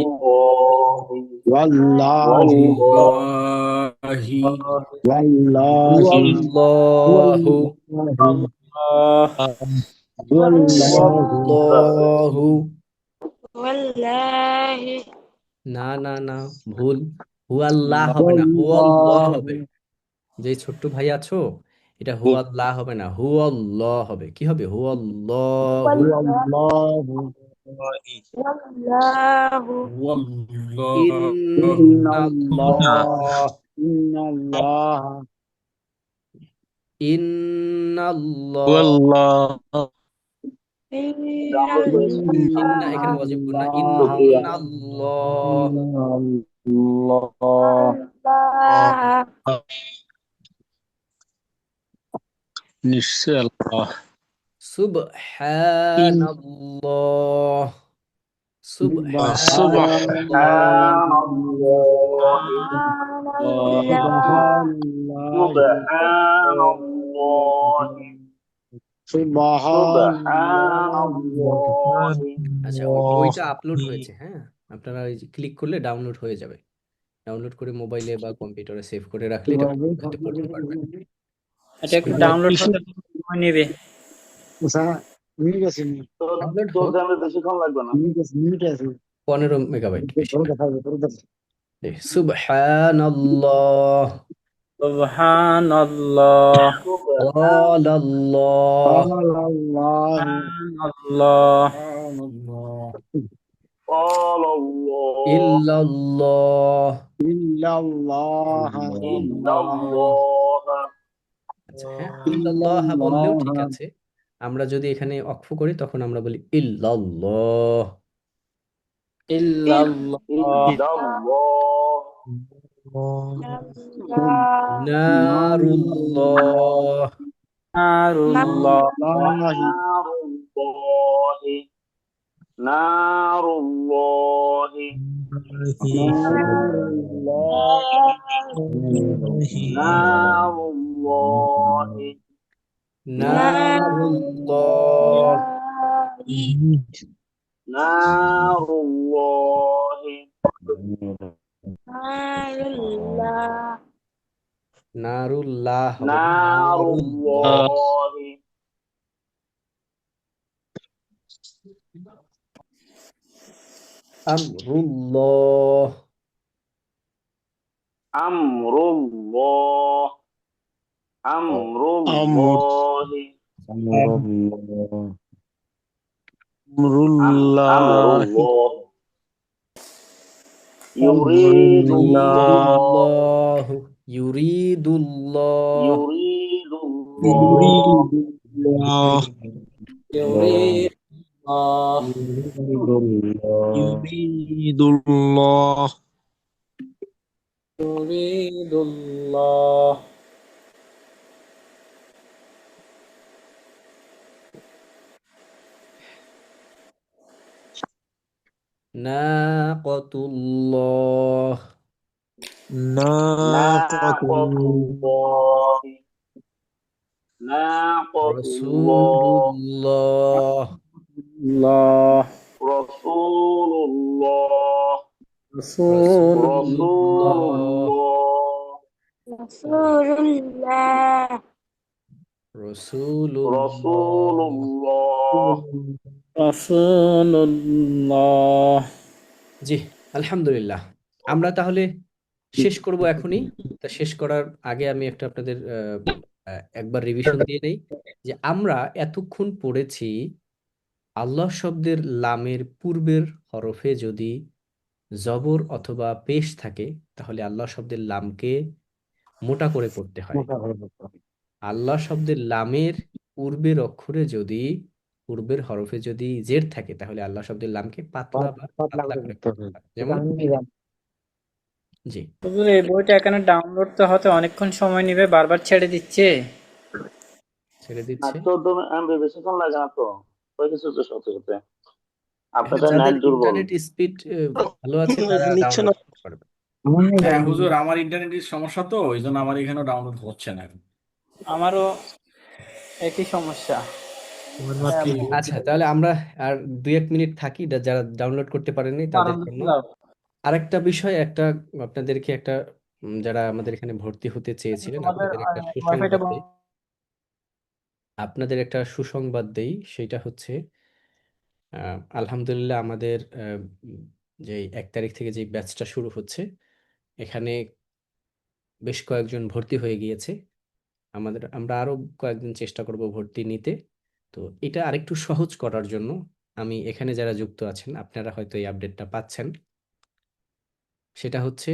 [SPEAKER 8] ওয়াল্লাহি
[SPEAKER 2] ওয়াল্লাহি
[SPEAKER 8] ওয়াল্লাহি
[SPEAKER 1] হুয়াল্লাহু
[SPEAKER 8] ওয়াল্লাহু
[SPEAKER 1] হুয়াল্লাহু।
[SPEAKER 9] والله
[SPEAKER 1] না না না, ভুল। হুয়াল্লাহ হবে না, হুয়াল্লাহ হবে। যে ছোট্ট ভাই আছো, এটা হুয়াল্লাহ হবে না, হুয়াল্লাহ হবে। কি হবে? হুয়াল্লাহু।
[SPEAKER 8] ওয়াল্লাহু
[SPEAKER 9] والله
[SPEAKER 2] ওয়াল্লাহ
[SPEAKER 8] ইন্নাল্লাহ
[SPEAKER 1] ইন্নাল্লাহ
[SPEAKER 8] ইন্নাল্লাহ
[SPEAKER 1] ইন্নাল্লাহ
[SPEAKER 3] ডাউনলোড হয়েছে।
[SPEAKER 1] ইন্না এখানে ওয়াজিব গুণ না,
[SPEAKER 8] ইন্নাল্লাহ
[SPEAKER 3] শুক্রিয়া।
[SPEAKER 1] ইন্নাল্লাহ।
[SPEAKER 8] ইন্নাল্লাহ নিশ্চয় আল্লাহ
[SPEAKER 1] সুবহানাল্লাহ সুবহানাল্লাহ
[SPEAKER 3] সুবহানাল্লাহ সুবহানাল্লাহ।
[SPEAKER 1] আচ্ছা, ওই বইটা আপলোড হয়েছে, হ্যাঁ, আপনারা ওই ক্লিক করলে ডাউনলোড হয়ে যাবে। ডাউনলোড করে মোবাইলে বা কম্পিউটারে সেভ করে রাখলে এটা পরবর্তীতে পড়তে পারবেন।
[SPEAKER 5] এটা একটু ডাউনলোড হতে সময় নেবে।
[SPEAKER 8] মিনিট আছে
[SPEAKER 1] ডাউনলোড
[SPEAKER 3] তোর
[SPEAKER 1] হোক,
[SPEAKER 3] জানলে বেশিক্ষণ লাগবে না।
[SPEAKER 8] মিনিট আছে
[SPEAKER 1] 15 মেগাবাইট, বেশি
[SPEAKER 8] তোর
[SPEAKER 1] না।
[SPEAKER 8] দেখাবো তোর দেখাবো
[SPEAKER 1] সুবহানাল্লাহ
[SPEAKER 5] সুবহানাল্লাহ
[SPEAKER 1] ক্বালাল্লাহ
[SPEAKER 8] আল্লাহু
[SPEAKER 5] সুবহানাল্লাহ
[SPEAKER 3] আল্লাহ
[SPEAKER 1] ইল্লাল্লাহ।
[SPEAKER 8] ইল্লাল্লাহ
[SPEAKER 3] ইল্লাল্লাহ।
[SPEAKER 1] আচ্ছা, হ্যাঁ, ইল্লাল্লাহ বললেও ঠিক আছে। আমরা যদি এখানে অক্ফ করি তখন আমরা বলি ইল্লাল্লাহ।
[SPEAKER 5] ইল্লাল্লাহ
[SPEAKER 1] নারুল্লাহ
[SPEAKER 5] নারুল্লাহ
[SPEAKER 3] নারুল্লাহি নারুল্লাহি
[SPEAKER 1] নারুল্লাহ
[SPEAKER 3] নারুল্লাহি
[SPEAKER 1] নারুল্লাহ হবে না, নারুল্লাহ।
[SPEAKER 3] নারুল্লাহি
[SPEAKER 1] আমরুল্লাহ
[SPEAKER 3] আমরুল্লাহ আমরুল্লাহি আমরুল্লাহ ইউরিদুল্লাহ
[SPEAKER 1] ইউরিদুল্লাহ
[SPEAKER 3] ইউরিদুল্লাহ
[SPEAKER 4] ইউরিদুল্লাহ
[SPEAKER 5] ইউরিদুল্লাহ
[SPEAKER 1] নাকাতুল্লাহ
[SPEAKER 3] নাকাতুল্লাহ নাকাতুল্লাহ
[SPEAKER 1] রাসূলুল্লাহ
[SPEAKER 5] আল্লাহ
[SPEAKER 3] রাসূলুল্লাহ
[SPEAKER 1] রাসূলুল্লাহ,
[SPEAKER 9] রাসূলুল্লাহ
[SPEAKER 1] রাসূলুল্লাহ।
[SPEAKER 5] রাসূলুল্লাহ।
[SPEAKER 1] জি, আলহামদুলিল্লাহ। আমরা তাহলে শেষ করব এখনই। তা শেষ করার আগে আমি একটা আপনাদের একবার রিভিশন দিয়ে নেই যে আমরা এতক্ষণ পড়েছি আল্লাহ শব্দের লামের পূর্বের হরফে যদি জবর অথবা পেশ থাকে তাহলে আল্লাহ শব্দের লামকে মোটা করে পড়তে হয়।
[SPEAKER 8] মোটা করে বলতে হবে।
[SPEAKER 1] আল্লাহ শব্দের লামের পূর্বের অক্ষরে যদি পূর্বের হরফে যদি জের থাকে তাহলে আল্লাহ শব্দের লামকে পাতলা বা
[SPEAKER 8] পাতলা
[SPEAKER 1] পাতলা
[SPEAKER 8] করে
[SPEAKER 1] করে
[SPEAKER 8] বলতে
[SPEAKER 1] পড়তে
[SPEAKER 8] হবে।
[SPEAKER 1] হয়।
[SPEAKER 8] এটা
[SPEAKER 1] যেমন
[SPEAKER 8] আমি নিলাম।
[SPEAKER 1] জি,
[SPEAKER 5] হুজুর, এই বইটা এখানে ডাউনলোড তো হতে অনেকক্ষণ সময় নেবে, বারবার ছেড়ে দিচ্ছে।
[SPEAKER 1] ছেড়ে
[SPEAKER 3] না
[SPEAKER 1] দিচ্ছে।
[SPEAKER 3] 14 MB বেশিক্ষণ লাগে না তো, হয়ে গেছে তো সাথে সাথে।
[SPEAKER 1] হ্যাঁ,
[SPEAKER 3] আপনাদের
[SPEAKER 1] যাদের
[SPEAKER 3] নেট দুর্বল।
[SPEAKER 1] ইন্টারনেট স্পিড ভালো আছে তারা
[SPEAKER 4] নিচ্ছে না।
[SPEAKER 1] ডাউনলোড করতে পারবে।
[SPEAKER 8] আমার নেই
[SPEAKER 2] হ্যাঁ
[SPEAKER 8] ডাউনলোড।
[SPEAKER 2] হুজুর, আমার ইন্টারনেটের সমস্যা তো, এই জন্য আমার এখানেও ডাউনলোড হচ্ছে না এখন।
[SPEAKER 5] আমারও একই সমস্যা।
[SPEAKER 8] আমার মাত্র
[SPEAKER 1] আচ্ছা, তাহলে আমরা আর 2-1 মিনিট থাকি যারা ডাউনলোড করতে পারেননি তাদের
[SPEAKER 5] আনন্দ
[SPEAKER 1] জন্য।
[SPEAKER 5] ছিল।
[SPEAKER 1] আরেকটা বিষয়, আপনাদেরকে একটা যারা আমাদের এখানে ভর্তি হতে চেয়েছিলেন
[SPEAKER 5] তোমাদের ওয়াইফাইটা
[SPEAKER 1] আপনাদের একটা সুসংবাদ দেই। সেটা হচ্ছে আলহামদুলিল্লাহ আমাদের যে 1 তারিখ থেকে যে ব্যাচটা শুরু হচ্ছে এখানে বেশ কয়েকজন ভর্তি হয়ে গিয়েছে। আমরা আরো কয়েকদিন চেষ্টা করব ভর্তি নিতে। তো এটা আরেকটু সহজ করার জন্য আমি এখানে যারা যুক্ত আছেন আপনারা হয়তো এই আপডেটটা পাচ্ছেন। সেটা হচ্ছে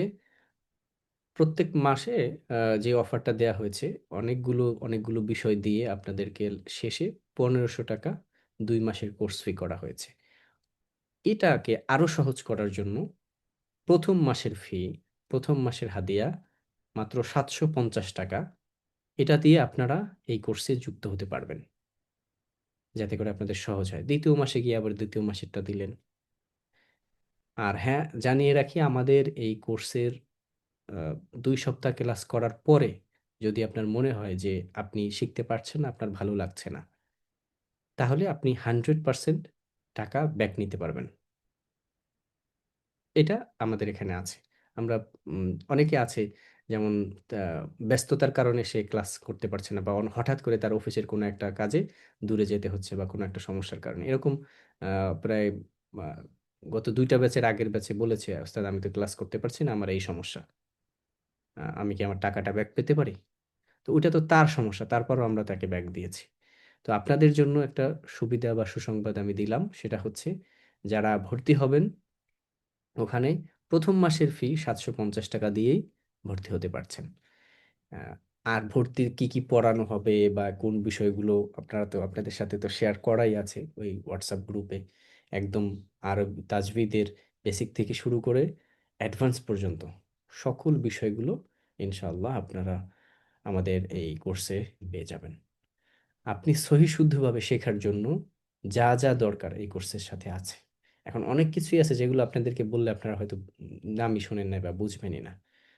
[SPEAKER 1] প্রত্যেক মাসে যে অফারটা দেয়া হয়েছে অনেকগুলো অনেকগুলো বিষয় দিয়ে আপনাদেরকে শেষে 1500 টাকা 2 মাসের কোর্স ফি করা হয়েছে। এটাকে আরো সহজ করার জন্য প্রথম মাসের ফি, প্রথম মাসের হাদিয়া মাত্র 750 টাকা। এটা দিয়ে আপনারা এই কোর্সে যুক্ত হতে পারবেন, যাতে করে আপনাদের সহজ হয়। দ্বিতীয় মাসে গিয়ে আবার দ্বিতীয় মাসেরটা দিলেন। আর হ্যাঁ, জানিয়ে রাখি আমাদের এই কোর্সের 2 সপ্তাহ ক্লাস করার পরে যদি আপনার মনে হয় যে আপনি শিখতে পারছেন না, আপনার ভালো লাগছে না, তাহলে আপনি 100% টাকা ব্যাক নিতে পারবেন। এটা আমাদের এখানে আছে। আমরা অনেকে আছে যেমন ব্যস্ততার কারণে সে ক্লাস করতে পারছে না বা হঠাৎ করে তার অফিসের কোনো একটা কাজে দূরে যেতে হচ্ছে বা কোনো একটা সমস্যার কারণে এরকম প্রায় আহ, গত 2টা ব্যাচের আগের ব্যাচে বলেছে, ওস্তাদ আমি তো ক্লাস করতে পারছি না, আমার এই সমস্যা, আমি কি আমার টাকাটা ব্যাক পেতে পারি? তো ওইটা তো তার সমস্যা, তারপরও আমরা তাকে ব্যাক দিয়েছি। তো আপনাদের জন্য একটা সুবিধা বা সুসংবাদ আমি দিলাম, সেটা হচ্ছে যারা ভর্তি হবেন ওখানে প্রথম মাসের ফি 750 টাকা দিয়েই ভর্তি হতে পারছেন। আহ, আর ভর্তির কি কি পড়ানো হবে বা কোন বিষয়গুলো আপনাদের সাথে তো শেয়ার করাই আছে ওই হোয়াটসঅ্যাপ গ্রুপে। একদম আরবি তাজভিদের বেসিক থেকে শুরু করে অ্যাডভান্স পর্যন্ত সকল বিষয়গুলো ইনশাআল্লাহ আপনারা আমাদের এই কোর্সে পেয়ে যাবেন। আপনি সহি শুদ্ধভাবে শেখার জন্য যা যা দরকার এই কোর্সের সাথে আছে। এখন অনেক কিছুই আছে যেগুলো আপনাদেরকে বললে আপনারা হয়তো নামই শোনেন না বা বুঝবেনই না।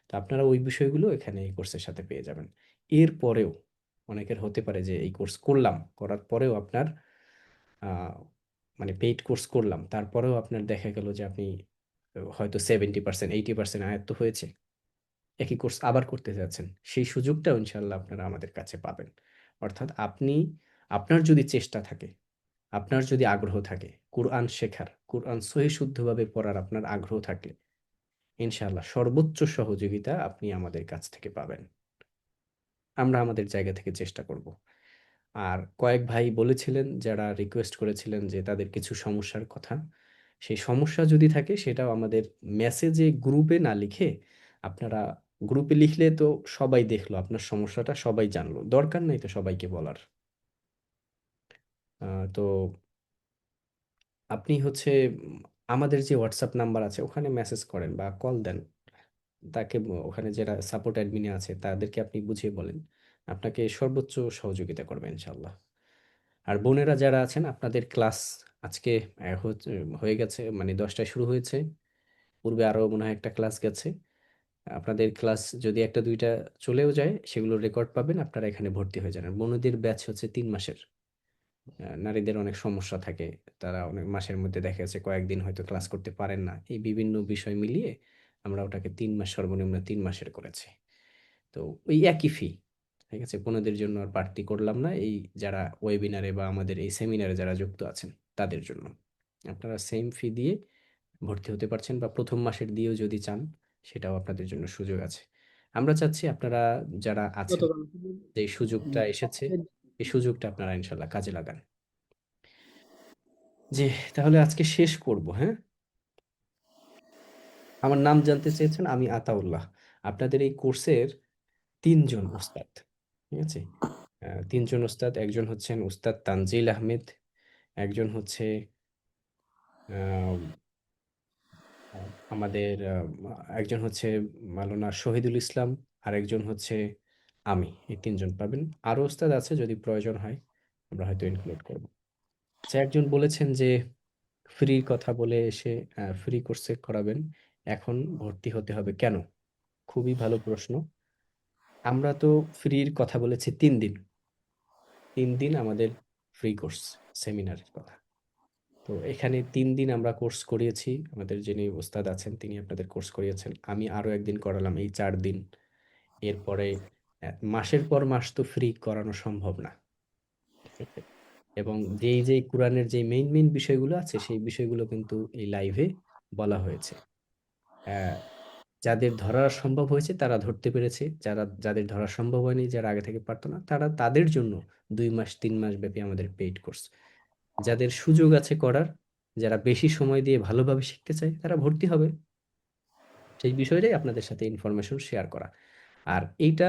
[SPEAKER 1] তো আপনারা ওই বিষয়গুলো এখানে এই কোর্সের সাথে পেয়ে যাবেন। এরপরেও অনেকের হতে পারে যে এই কোর্স করলাম, করার পরেও আপনার আহ, মানে পেইড কোর্স করলাম, তারপরেও আপনার দেখা গেল যে আপনি হয়তো 70% 80% আয়ত্ত হয়েছে, একই কোর্স আবার করতে যাচ্ছেন, সেই সুযোগটাও ইনশাল্লাহ আপনারা আমাদের কাছে পাবেন। অর্থাৎ আপনার যদি চেষ্টা থাকে, আপনার যদি আগ্রহ থাকে কুরআন শেখার, কুরআন সহি শুদ্ধভাবে পড়ার আপনার আগ্রহ থাকলে ইনশাআল্লাহ সর্বোচ্চ সহযোগিতা আপনি আমাদের কাছ থেকে পাবেন। আমরা আমাদের জায়গা থেকে চেষ্টা করব। আর কয়েক ভাই বলেছিলেন, যারা রিকোয়েস্ট করেছিলেন যে তাদের কিছু সমস্যার কথা, সেই সমস্যা যদি থাকে সেটাও আমাদের মেসেজে গ্রুপে না লিখে আপনারা গ্রুপে লিখলে তো সবাই দেখলো আপনার সমস্যাটা, সবাই জানলো, দরকার নেই তো সবাইকে বলার। তো আপনি হচ্ছে আমাদের যে হোয়াটসঅ্যাপ নাম্বার আছে ওখানে মেসেজ করেন বা কল দেন তাকে, ওখানে যারা সাপোর্ট অ্যাডমিনে আছে তাদেরকে আপনি বুঝিয়ে বলেন, আপনাকে সর্বোচ্চ সহযোগিতা করবে ইনশাল্লাহ। আর বোনেরা যারা আছেন আপনাদের ক্লাস আজকে হয়ে গেছে, মানে 10টায় শুরু হয়েছে, পূর্বে আরো মনে হয় একটা ক্লাস গেছে। আপনাদের ক্লাস যদি একটা দুইটা চলেও যায় সেগুলো রেকর্ড পাবেন, আপনারা এখানে ভর্তি হয়ে যান। আর বোনদের ব্যাচ হচ্ছে 3 মাসের। নারীদের অনেক সমস্যা থাকে, তারা অনেক মাসের মধ্যে দেখা যাচ্ছে কয়েকদিন হয়তো ক্লাস করতে পারেন না, এই বিভিন্ন বিষয় মিলিয়ে আমরা ওটাকে 3 মাস, সর্বনিম্ন 3 মাসের করেছি। তো ওই একই ফি, ঠিক আছে, বোনদের জন্য আর বাড়তি করলাম না, এই যারা ওয়েবিনারে বা আমাদের এই সেমিনারে যারা যুক্ত আছেন তাদের জন্য আপনারা সেম ফি দিয়ে ভর্তি হতে পারছেন, বা প্রথম মাসের দিয়েও যদি চান সেটাও আপনাদের জন্য সুযোগ আছে। আমরা চাচ্ছি আপনারা যারা আছেন, যে এই সুযোগটা এসেছে, এই সুযোগটা আপনারা ইনশাল্লাহ কাজে লাগান। জি, তাহলে আজকে শেষ করব, হ্যাঁ। আমার নাম জানতে চেয়েছেন, আমি আতাউল্লাহ। আপনাদের এই কোর্সের 3 জন উস্তাদ, ঠিক আছে। 3 জন উস্তাদ, একজন হচ্ছেন উস্তাদ তানজিল আহমেদ, একজন হচ্ছে আহ, আমাদের একজন হচ্ছে মাওলানা শহীদুল ইসলাম, আর একজন হচ্ছে আমি। এই 3 জন পাবেন। আরো উস্তাদ আছে, যদি প্রয়োজন হয় আমরা হয়তো ইনক্লুড করব। আচ্ছা, একজন বলেছেন যে ফ্রি কথা বলে এসে ফ্রি কোর্সে করাবেন, এখন ভর্তি হতে হবে কেন? খুবই ভালো প্রশ্ন। আমরা তো ফ্রির কথা বলেছি 3 দিন, 3 দিন আমাদের ফ্রি কোর্স সেমিনারের কথা। তো এখানে 3 দিন আমরা কোর্স করিয়েছি, আমাদের যিনি ওস্তাদ আছেন তিনি আপনাদের কোর্স করিয়েছেন, আমি আরো একদিন করালাম, এই 4 দিন। এরপরে মাসের পর মাস তো ফ্রি করানো সম্ভব না, ঠিক আছে। এবং যেই কোরআনের যে মেইন মেইন বিষয়গুলো আছে সেই বিষয়গুলো কিন্তু এই লাইভে বলা হয়েছে। আহ, যাদের ধরা সম্ভব হয়েছে তারা ধরতে পেরেছে, যাদের ধরা সম্ভব হয়নি, যারা আগে থেকে পারতো না, তাদের জন্য 2 মাস 3 মাস ব্যাপী আমাদের পেইড কোর্স। যাদের সুযোগ আছে করার, যারা বেশি সময় দিয়ে ভালোভাবে শিখতে চায়, তারা ভর্তি হবে। সেই বিষয়টাই আপনাদের সাথে ইনফরমেশন শেয়ার করা। আর এইটা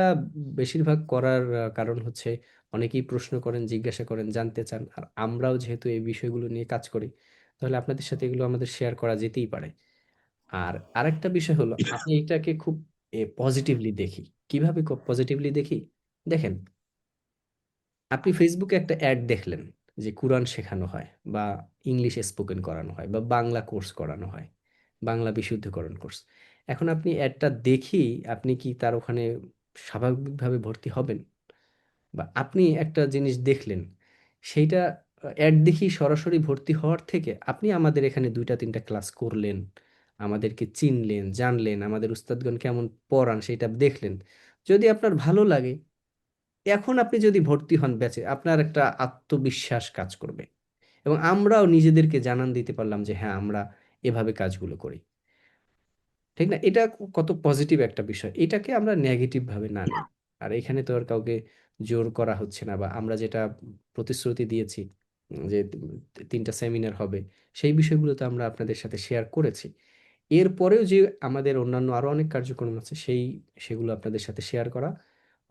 [SPEAKER 1] বেশিরভাগ করার কারণ হচ্ছে অনেকেই প্রশ্ন করেন, জিজ্ঞাসা করেন, জানতে চান, আর আমরাও যেহেতু এই বিষয়গুলো নিয়ে কাজ করি, তাহলে আপনাদের সাথে এগুলো আমাদের শেয়ার করা যেতেই পারে। আর আরেকটা বিষয় হলো, আমি এটাকে খুব পজিটিভলি দেখি। কিভাবে পজিটিভলি দেখি? দেখেন, আপনি ফেসবুকে একটা অ্যাড দেখলেন যে কোরআন শেখানো হয়, বা ইংলিশ স্পোকেন করানো হয়, বা বাংলা কোর্স করানো হয়, বাংলা বিশুদ্ধকরণ কোর্স। এখন আপনি অ্যাডটা দেখি, আপনি কি তার ওখানে স্বাভাবিকভাবে ভর্তি হবেন? বা আপনি একটা জিনিস দেখলেন, সেইটা অ্যাড দেখি সরাসরি ভর্তি হওয়ার থেকে আপনি আমাদের এখানে 2টা 3টা ক্লাস করলেন, আমাদেরকে চিনলেন, জানলেন, আমাদের উস্তাদগণ কেমন পড়ান সেটা দেখলেন, যদি আপনার ভালো লাগে, এখন আপনি যদি ভর্তি হন ব্যাচে, আপনার একটা আত্মবিশ্বাস কাজ করবে, এবং আমরাও নিজেদেরকে জানান দিতে পারলাম যে হ্যাঁ, আমরা এভাবে কাজগুলো করি, ঠিক না? এটা কত পজিটিভ একটা বিষয়, এটাকে আমরা নেগেটিভ ভাবে না নেই। আর এখানে তো আর কাউকে জোর করা হচ্ছে না, বা আমরা যেটা প্রতিশ্রুতি দিয়েছি যে 3টা সেমিনার হবে, সেই বিষয়গুলো তো আমরা আপনাদের সাথে শেয়ার করেছি। এরপরেও যে আমাদের অন্যান্য আরো অনেক কার্যক্রম আছে, সেগুলো আপনাদের সাথে শেয়ার করা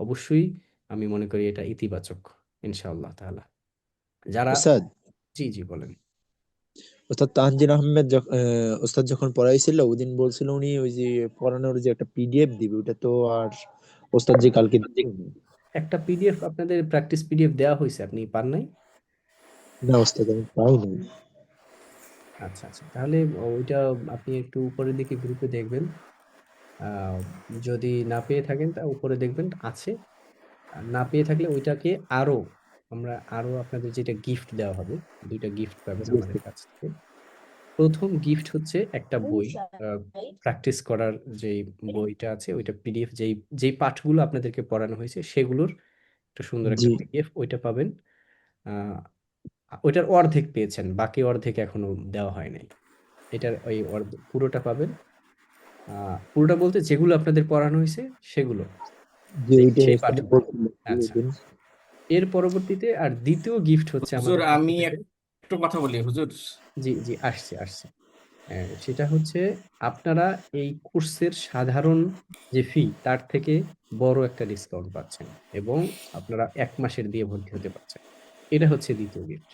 [SPEAKER 1] অবশ্যই, আমি মনে করি এটা ইতিবাচক, ইনশাআল্লাহ তাআলা। যারা
[SPEAKER 4] উস্তাদ
[SPEAKER 1] জি জি বলেন।
[SPEAKER 4] ওস্তাদ তানজিন আহমেদ ওস্তাদ যখন পড়াইছিল ওদিন বলছিল উনি ওই যে পড়ানোর যে একটা পিডিএফ দিবে, ওটা তো আর ওস্তাদ যে কালকে দিবেন।
[SPEAKER 1] একটা পিডিএফ আপনাদের প্র্যাকটিস পিডিএফ দেওয়া হয়েছে, আপনি পান নাই?
[SPEAKER 4] না ওস্তাদ আমি পাইনি।
[SPEAKER 1] আচ্ছা আচ্ছা, তাহলে ওইটা আপনি একটু উপরের দিকে গ্রুপে দেখবেন। আহ, যদি না পেয়ে থাকেন তা উপরে দেখবেন আছে। আর না পেয়ে থাকলে ওইটাকে আরো, আমরা আরো আপনাদের যেটা গিফট দেওয়া হবে, 2টা গিফট পাবেন
[SPEAKER 4] জি
[SPEAKER 1] আমাদের
[SPEAKER 4] ওস্তাদ।
[SPEAKER 1] কাছ থেকে। প্রথম গিফট হচ্ছে একটা বই, প্র্যাকটিস করার যেই বইটা আছে, ওইটা পিডিএফ, যেই পাঠগুলো আপনাদেরকে পড়ানো হয়েছে সেগুলোর একটা সুন্দর একটা
[SPEAKER 4] জি
[SPEAKER 1] পিডিএফ, ওইটা পাবেন। আহ ওইটার অর্ধেক পেয়েছেন, বাকি অর্ধেক এখনো দেওয়া হয় নাই। এটার ওই পুরোটা পাবেন। পুরোটা বলতে যেগুলো আপনাদের পড়ানো হয়েছে সেগুলো,
[SPEAKER 4] জি ওইটা
[SPEAKER 1] সেই
[SPEAKER 4] ওস্তাদ
[SPEAKER 1] পাঠগুলো।
[SPEAKER 4] বলছিল
[SPEAKER 1] আচ্ছা,
[SPEAKER 4] ওইদিন।
[SPEAKER 1] এর পরবর্তীতে আর দ্বিতীয় গিফট হচ্ছে
[SPEAKER 2] হুজুর
[SPEAKER 1] আমাদের পক্ষ
[SPEAKER 2] আমি
[SPEAKER 1] থেকে।
[SPEAKER 2] একটু কথা বলি হুজুর।
[SPEAKER 1] জি জি, আসছে আসছে। সেটা হচ্ছে, আপনারা এই কোর্সের সাধারণ যে ফি তার থেকে বড় একটা ডিসকাউন্ট পাচ্ছেন, এবং আপনারা 1 মাসের দিয়ে ভর্তি হতে পারছেন। এটা হচ্ছে দ্বিতীয় গিফট,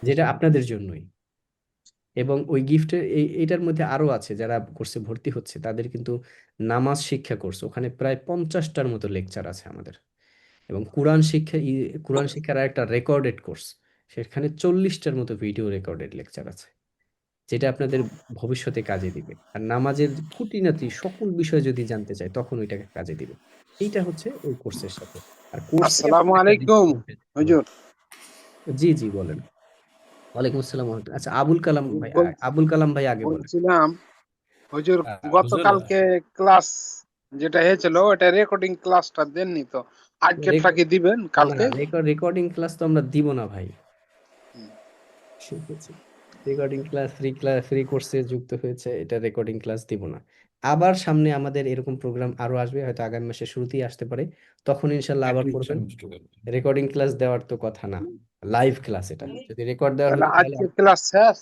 [SPEAKER 1] যেটা আপনাদের জন্যই। এবং ওই গিফটের এইটার মধ্যে আরো আছে, যারা কোর্সে ভর্তি হচ্ছে তাদের কিন্তু নামাজ শিক্ষা কোর্স, ওখানে প্রায় 50টার মতো লেকচার আছে আমাদের। এবং কোরআন শিক্ষার একটা রেকর্ডেড কোর্স, সেখানে 40টার মতো ভিডিও রেকর্ডেড লেকচার আছে, যেটা আপনাদের ভবিষ্যতে কাজে দিবে। আর নামাজের খুঁটিনাটি সকল বিষয় যদি জানতে চায় তখন ওইটাকে কাজে দিবে। এইটা হচ্ছে ওই কোর্সের সাথে। আর কোর্সে
[SPEAKER 9] আসসালামু
[SPEAKER 1] আপনার একটা
[SPEAKER 9] আলাইকুম
[SPEAKER 1] ডিসকাউন্ট।
[SPEAKER 9] হুজুর।
[SPEAKER 1] জি জি বলেন। ওয়ালাইকুম আসসালাম ওয়া রাহমাতুল্লাহ। আচ্ছা আবুল কালাম ভাই
[SPEAKER 9] বল-
[SPEAKER 1] আবুল কালাম ভাই আগে বলেন।
[SPEAKER 9] বলছিলাম হুজুর,
[SPEAKER 2] হুজুর,
[SPEAKER 9] গতকালকে ক্লাস যেটা হয়েছিল ওটা রেকর্ডিং ক্লাসটা দেননি তো, আজকেরটা কি দিবেন
[SPEAKER 1] না
[SPEAKER 9] কালকে?
[SPEAKER 1] রেকর্ডিং ক্লাস তো আমরা দিব না ভাই।
[SPEAKER 9] হুম।
[SPEAKER 1] ঠিক আছে, রেকর্ডিং ক্লাস ফ্রি কোর্সে যুক্ত হয়েছে, এটা রেকর্ডিং ক্লাস দিব না। আবার সামনে আমাদের এরকম প্রোগ্রাম আরো আসবে, হয়তো আগামী মাসের শুরুতেই আসতে পারে, তখন ইনশাল্লাহ আবার করবেন। রেকর্ডিং ক্লাস দেওয়ার তো কথা না, লাইভ ক্লাস। এটা যদি রেকর্ড দেওয়ার
[SPEAKER 9] তাহলে
[SPEAKER 1] হতো তাহলে
[SPEAKER 9] আজকের ক্লাস শেষ?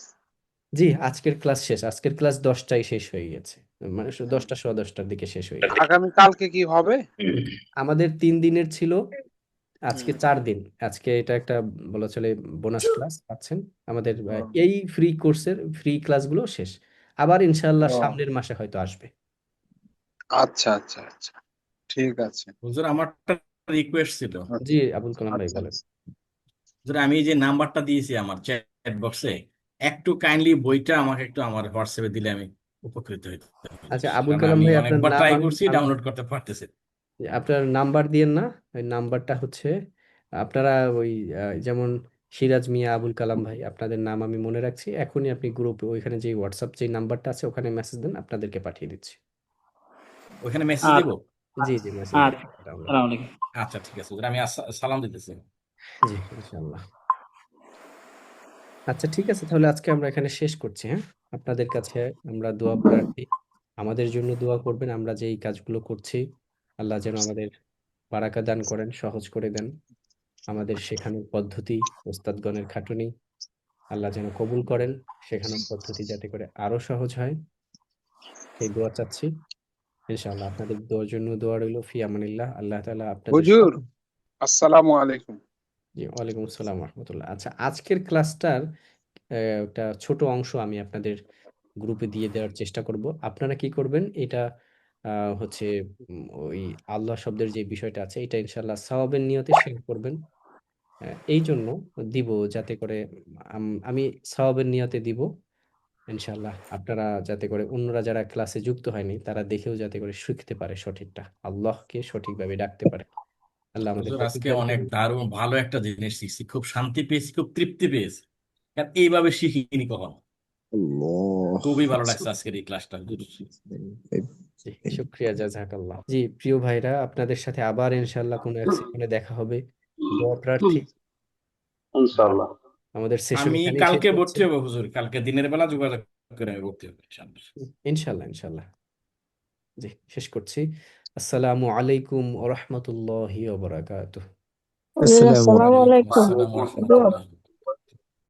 [SPEAKER 1] জি আজকের ক্লাস শেষ। আজকের ক্লাস 10টায় শেষ হয়ে গেছে, মানে 10টা সোয়া 10টার দিকে শেষ হয়ে গেছে।
[SPEAKER 9] আগামী কালকে কি হবে?
[SPEAKER 1] আমাদের 3 দিনের ছিল, আজকে
[SPEAKER 9] হুম।
[SPEAKER 1] 4 দিন। আজকে এটা একটা বলা চলে বোনাস ক্লাস পাচ্ছেন আমাদের।
[SPEAKER 9] ও,
[SPEAKER 1] এই ফ্রি কোর্সের ফ্রি ক্লাসগুলো শেষ, আবার ইনশাআল্লাহ
[SPEAKER 9] ও,
[SPEAKER 1] সামনের মাসে হয়তো আসবে।
[SPEAKER 9] আচ্ছা আচ্ছা আচ্ছা, ঠিক আছে।
[SPEAKER 2] হুজুর আমার একটা রিকোয়েস্ট ছিল।
[SPEAKER 1] জি
[SPEAKER 9] আচ্ছা
[SPEAKER 1] আবুল কালাম ভাই
[SPEAKER 9] আচ্ছা
[SPEAKER 1] বলেন।
[SPEAKER 2] হুজুর, আমি যে নাম্বারটা দিয়েছি আমার চ্যাট বক্সে, একটু কাইন্ডলি বইটা আমাকে একটু আমার হোয়াটসঅ্যাপে দিলে আমি উপকৃত হইতে।
[SPEAKER 1] আচ্ছা আবুল
[SPEAKER 2] কারণ
[SPEAKER 1] কালাম
[SPEAKER 2] আমি
[SPEAKER 1] ভাই আপনার
[SPEAKER 2] অনেকবার
[SPEAKER 1] নাম
[SPEAKER 2] ট্রাই
[SPEAKER 1] আমি
[SPEAKER 2] করছি,
[SPEAKER 1] আমি
[SPEAKER 2] ডাউনলোড করতে পারতেছি না।
[SPEAKER 1] আপনার নাম্বার দিয়েন না। ওই নাম্বারটা হচ্ছে আপনারা ওই যেমন সিরাজ মিয়া, আবুল কালাম ভাই, আপনাদের নাম আমি মনে রাখছি। এখনই আপনি গ্রুপে ওইখানে যে হোয়াটসঅ্যাপ যে নাম্বারটা আছে ওখানে মেসেজ দেন, আপনাদেরকে পাঠিয়ে দিচ্ছি।
[SPEAKER 2] ওইখানে মেসেজ দিব?
[SPEAKER 5] আচ্ছা
[SPEAKER 1] জি জি মেসেজ দেন
[SPEAKER 5] আচ্ছা,
[SPEAKER 1] ডাউনলোড।
[SPEAKER 5] আসসালামু আলাইকুম।
[SPEAKER 2] আচ্ছা ঠিক আছে হুজুর, আমি সালাম দিতেছি।
[SPEAKER 1] জি ইনশাআল্লাহ। আচ্ছা ঠিক আছে, তাহলে আজকে আমরা এখানে শেষ করছি। হ্যাঁ, আপনাদের কাছে আমরা দোয়া প্রার্থী, আমাদের জন্য দোয়া করবেন। আমরা যে এই কাজগুলো করছি, আল্লাহ যেন আমাদের বারাকা দান করেন, সহজ করে দেন। আমাদের শেখানোর পদ্ধতি, ওস্তাদগণের খাটুনি আল্লাহ যেন কবুল করেন, শেখানোর পদ্ধতি যাতে করে আরো সহজ হয়, সেই দোয়া চাচ্ছি। ইনশাআল্লাহ আপনাদের দোয়ার জন্য দোয়া রইল। ফি আমানিল্লাহ। আল্লাহ তাআলা আপনাদের
[SPEAKER 9] হুজুর,
[SPEAKER 1] সকল।
[SPEAKER 9] আসসালামু আলাইকুম।
[SPEAKER 1] জি ওয়ালাইকুম আসসালাম রহমতুল্লাহ। আচ্ছা আজকের ক্লাসটার একটা ছোট অংশ আমি আপনাদের গ্রুপে দিয়ে দেওয়ার চেষ্টা করব। আপনারা কি করবেন, এটা হচ্ছে ওই আল্লাহ শব্দের যে বিষয়টা আছে এটা ইনশাআল্লাহ সওয়াবের নিয়তে শেয়ার করবেন। এই জন্য দিব যাতে করে আমি সওয়াবের নিয়তে দিব ইনশাআল্লাহ, আপনারা যাতে করে অন্যরা যারা ক্লাসে যুক্ত হয়নি তারা দেখেও যাতে করে শিখতে পারে সঠিকটা, আল্লাহকে সঠিকভাবে ডাকতে পারে। আল্লাহ আমাদের
[SPEAKER 2] হুজুর,
[SPEAKER 1] তৌফিক
[SPEAKER 2] আজকে
[SPEAKER 1] দান
[SPEAKER 2] অনেক
[SPEAKER 1] করুন।
[SPEAKER 2] দারুণ ভালো একটা জিনিস শিখছি, খুব শান্তি পেয়েছি, খুব তৃপ্তি পেয়েছি। কারণ এইভাবে শিখিনি কখনো।
[SPEAKER 4] আল্লাহ।
[SPEAKER 2] খুবই ভালো লাগছে আজকের এই ক্লাসটা হুজুর।
[SPEAKER 1] জি শুক্রিয়া, জাযাকাল্লাহ। জি প্রিয় ভাইরা, আপনাদের সাথে আবার ইনশাআল্লাহ কোনো এক সেশনে দেখা হবে। দোয়া প্রার্থী। আর
[SPEAKER 3] ইনশাল্লাহ।
[SPEAKER 1] আমাদের সেশন
[SPEAKER 2] আমি
[SPEAKER 1] এখানেই শেষ
[SPEAKER 2] কালকে
[SPEAKER 1] হচ্ছে।
[SPEAKER 2] ভর্তি হবো হুজুর, কালকে দিনের বেলা যোগাযোগ করে আমি ভর্তি হবো ইনশাআল্লাহ।
[SPEAKER 1] ইনশাআল্লাহ ইনশাআল্লাহ। জি শেষ করছি। আসসালামু আলাইকুম ওয়া রাহমাতুল্লাহি ওয়া বারাকাতুহু।
[SPEAKER 4] আসসালামু
[SPEAKER 10] আসসালামু
[SPEAKER 4] আলাইকুম।
[SPEAKER 10] আলাইকুম।
[SPEAKER 2] আসসালামু আলাইকুম ওয়া রাহমাতুল্লাহ।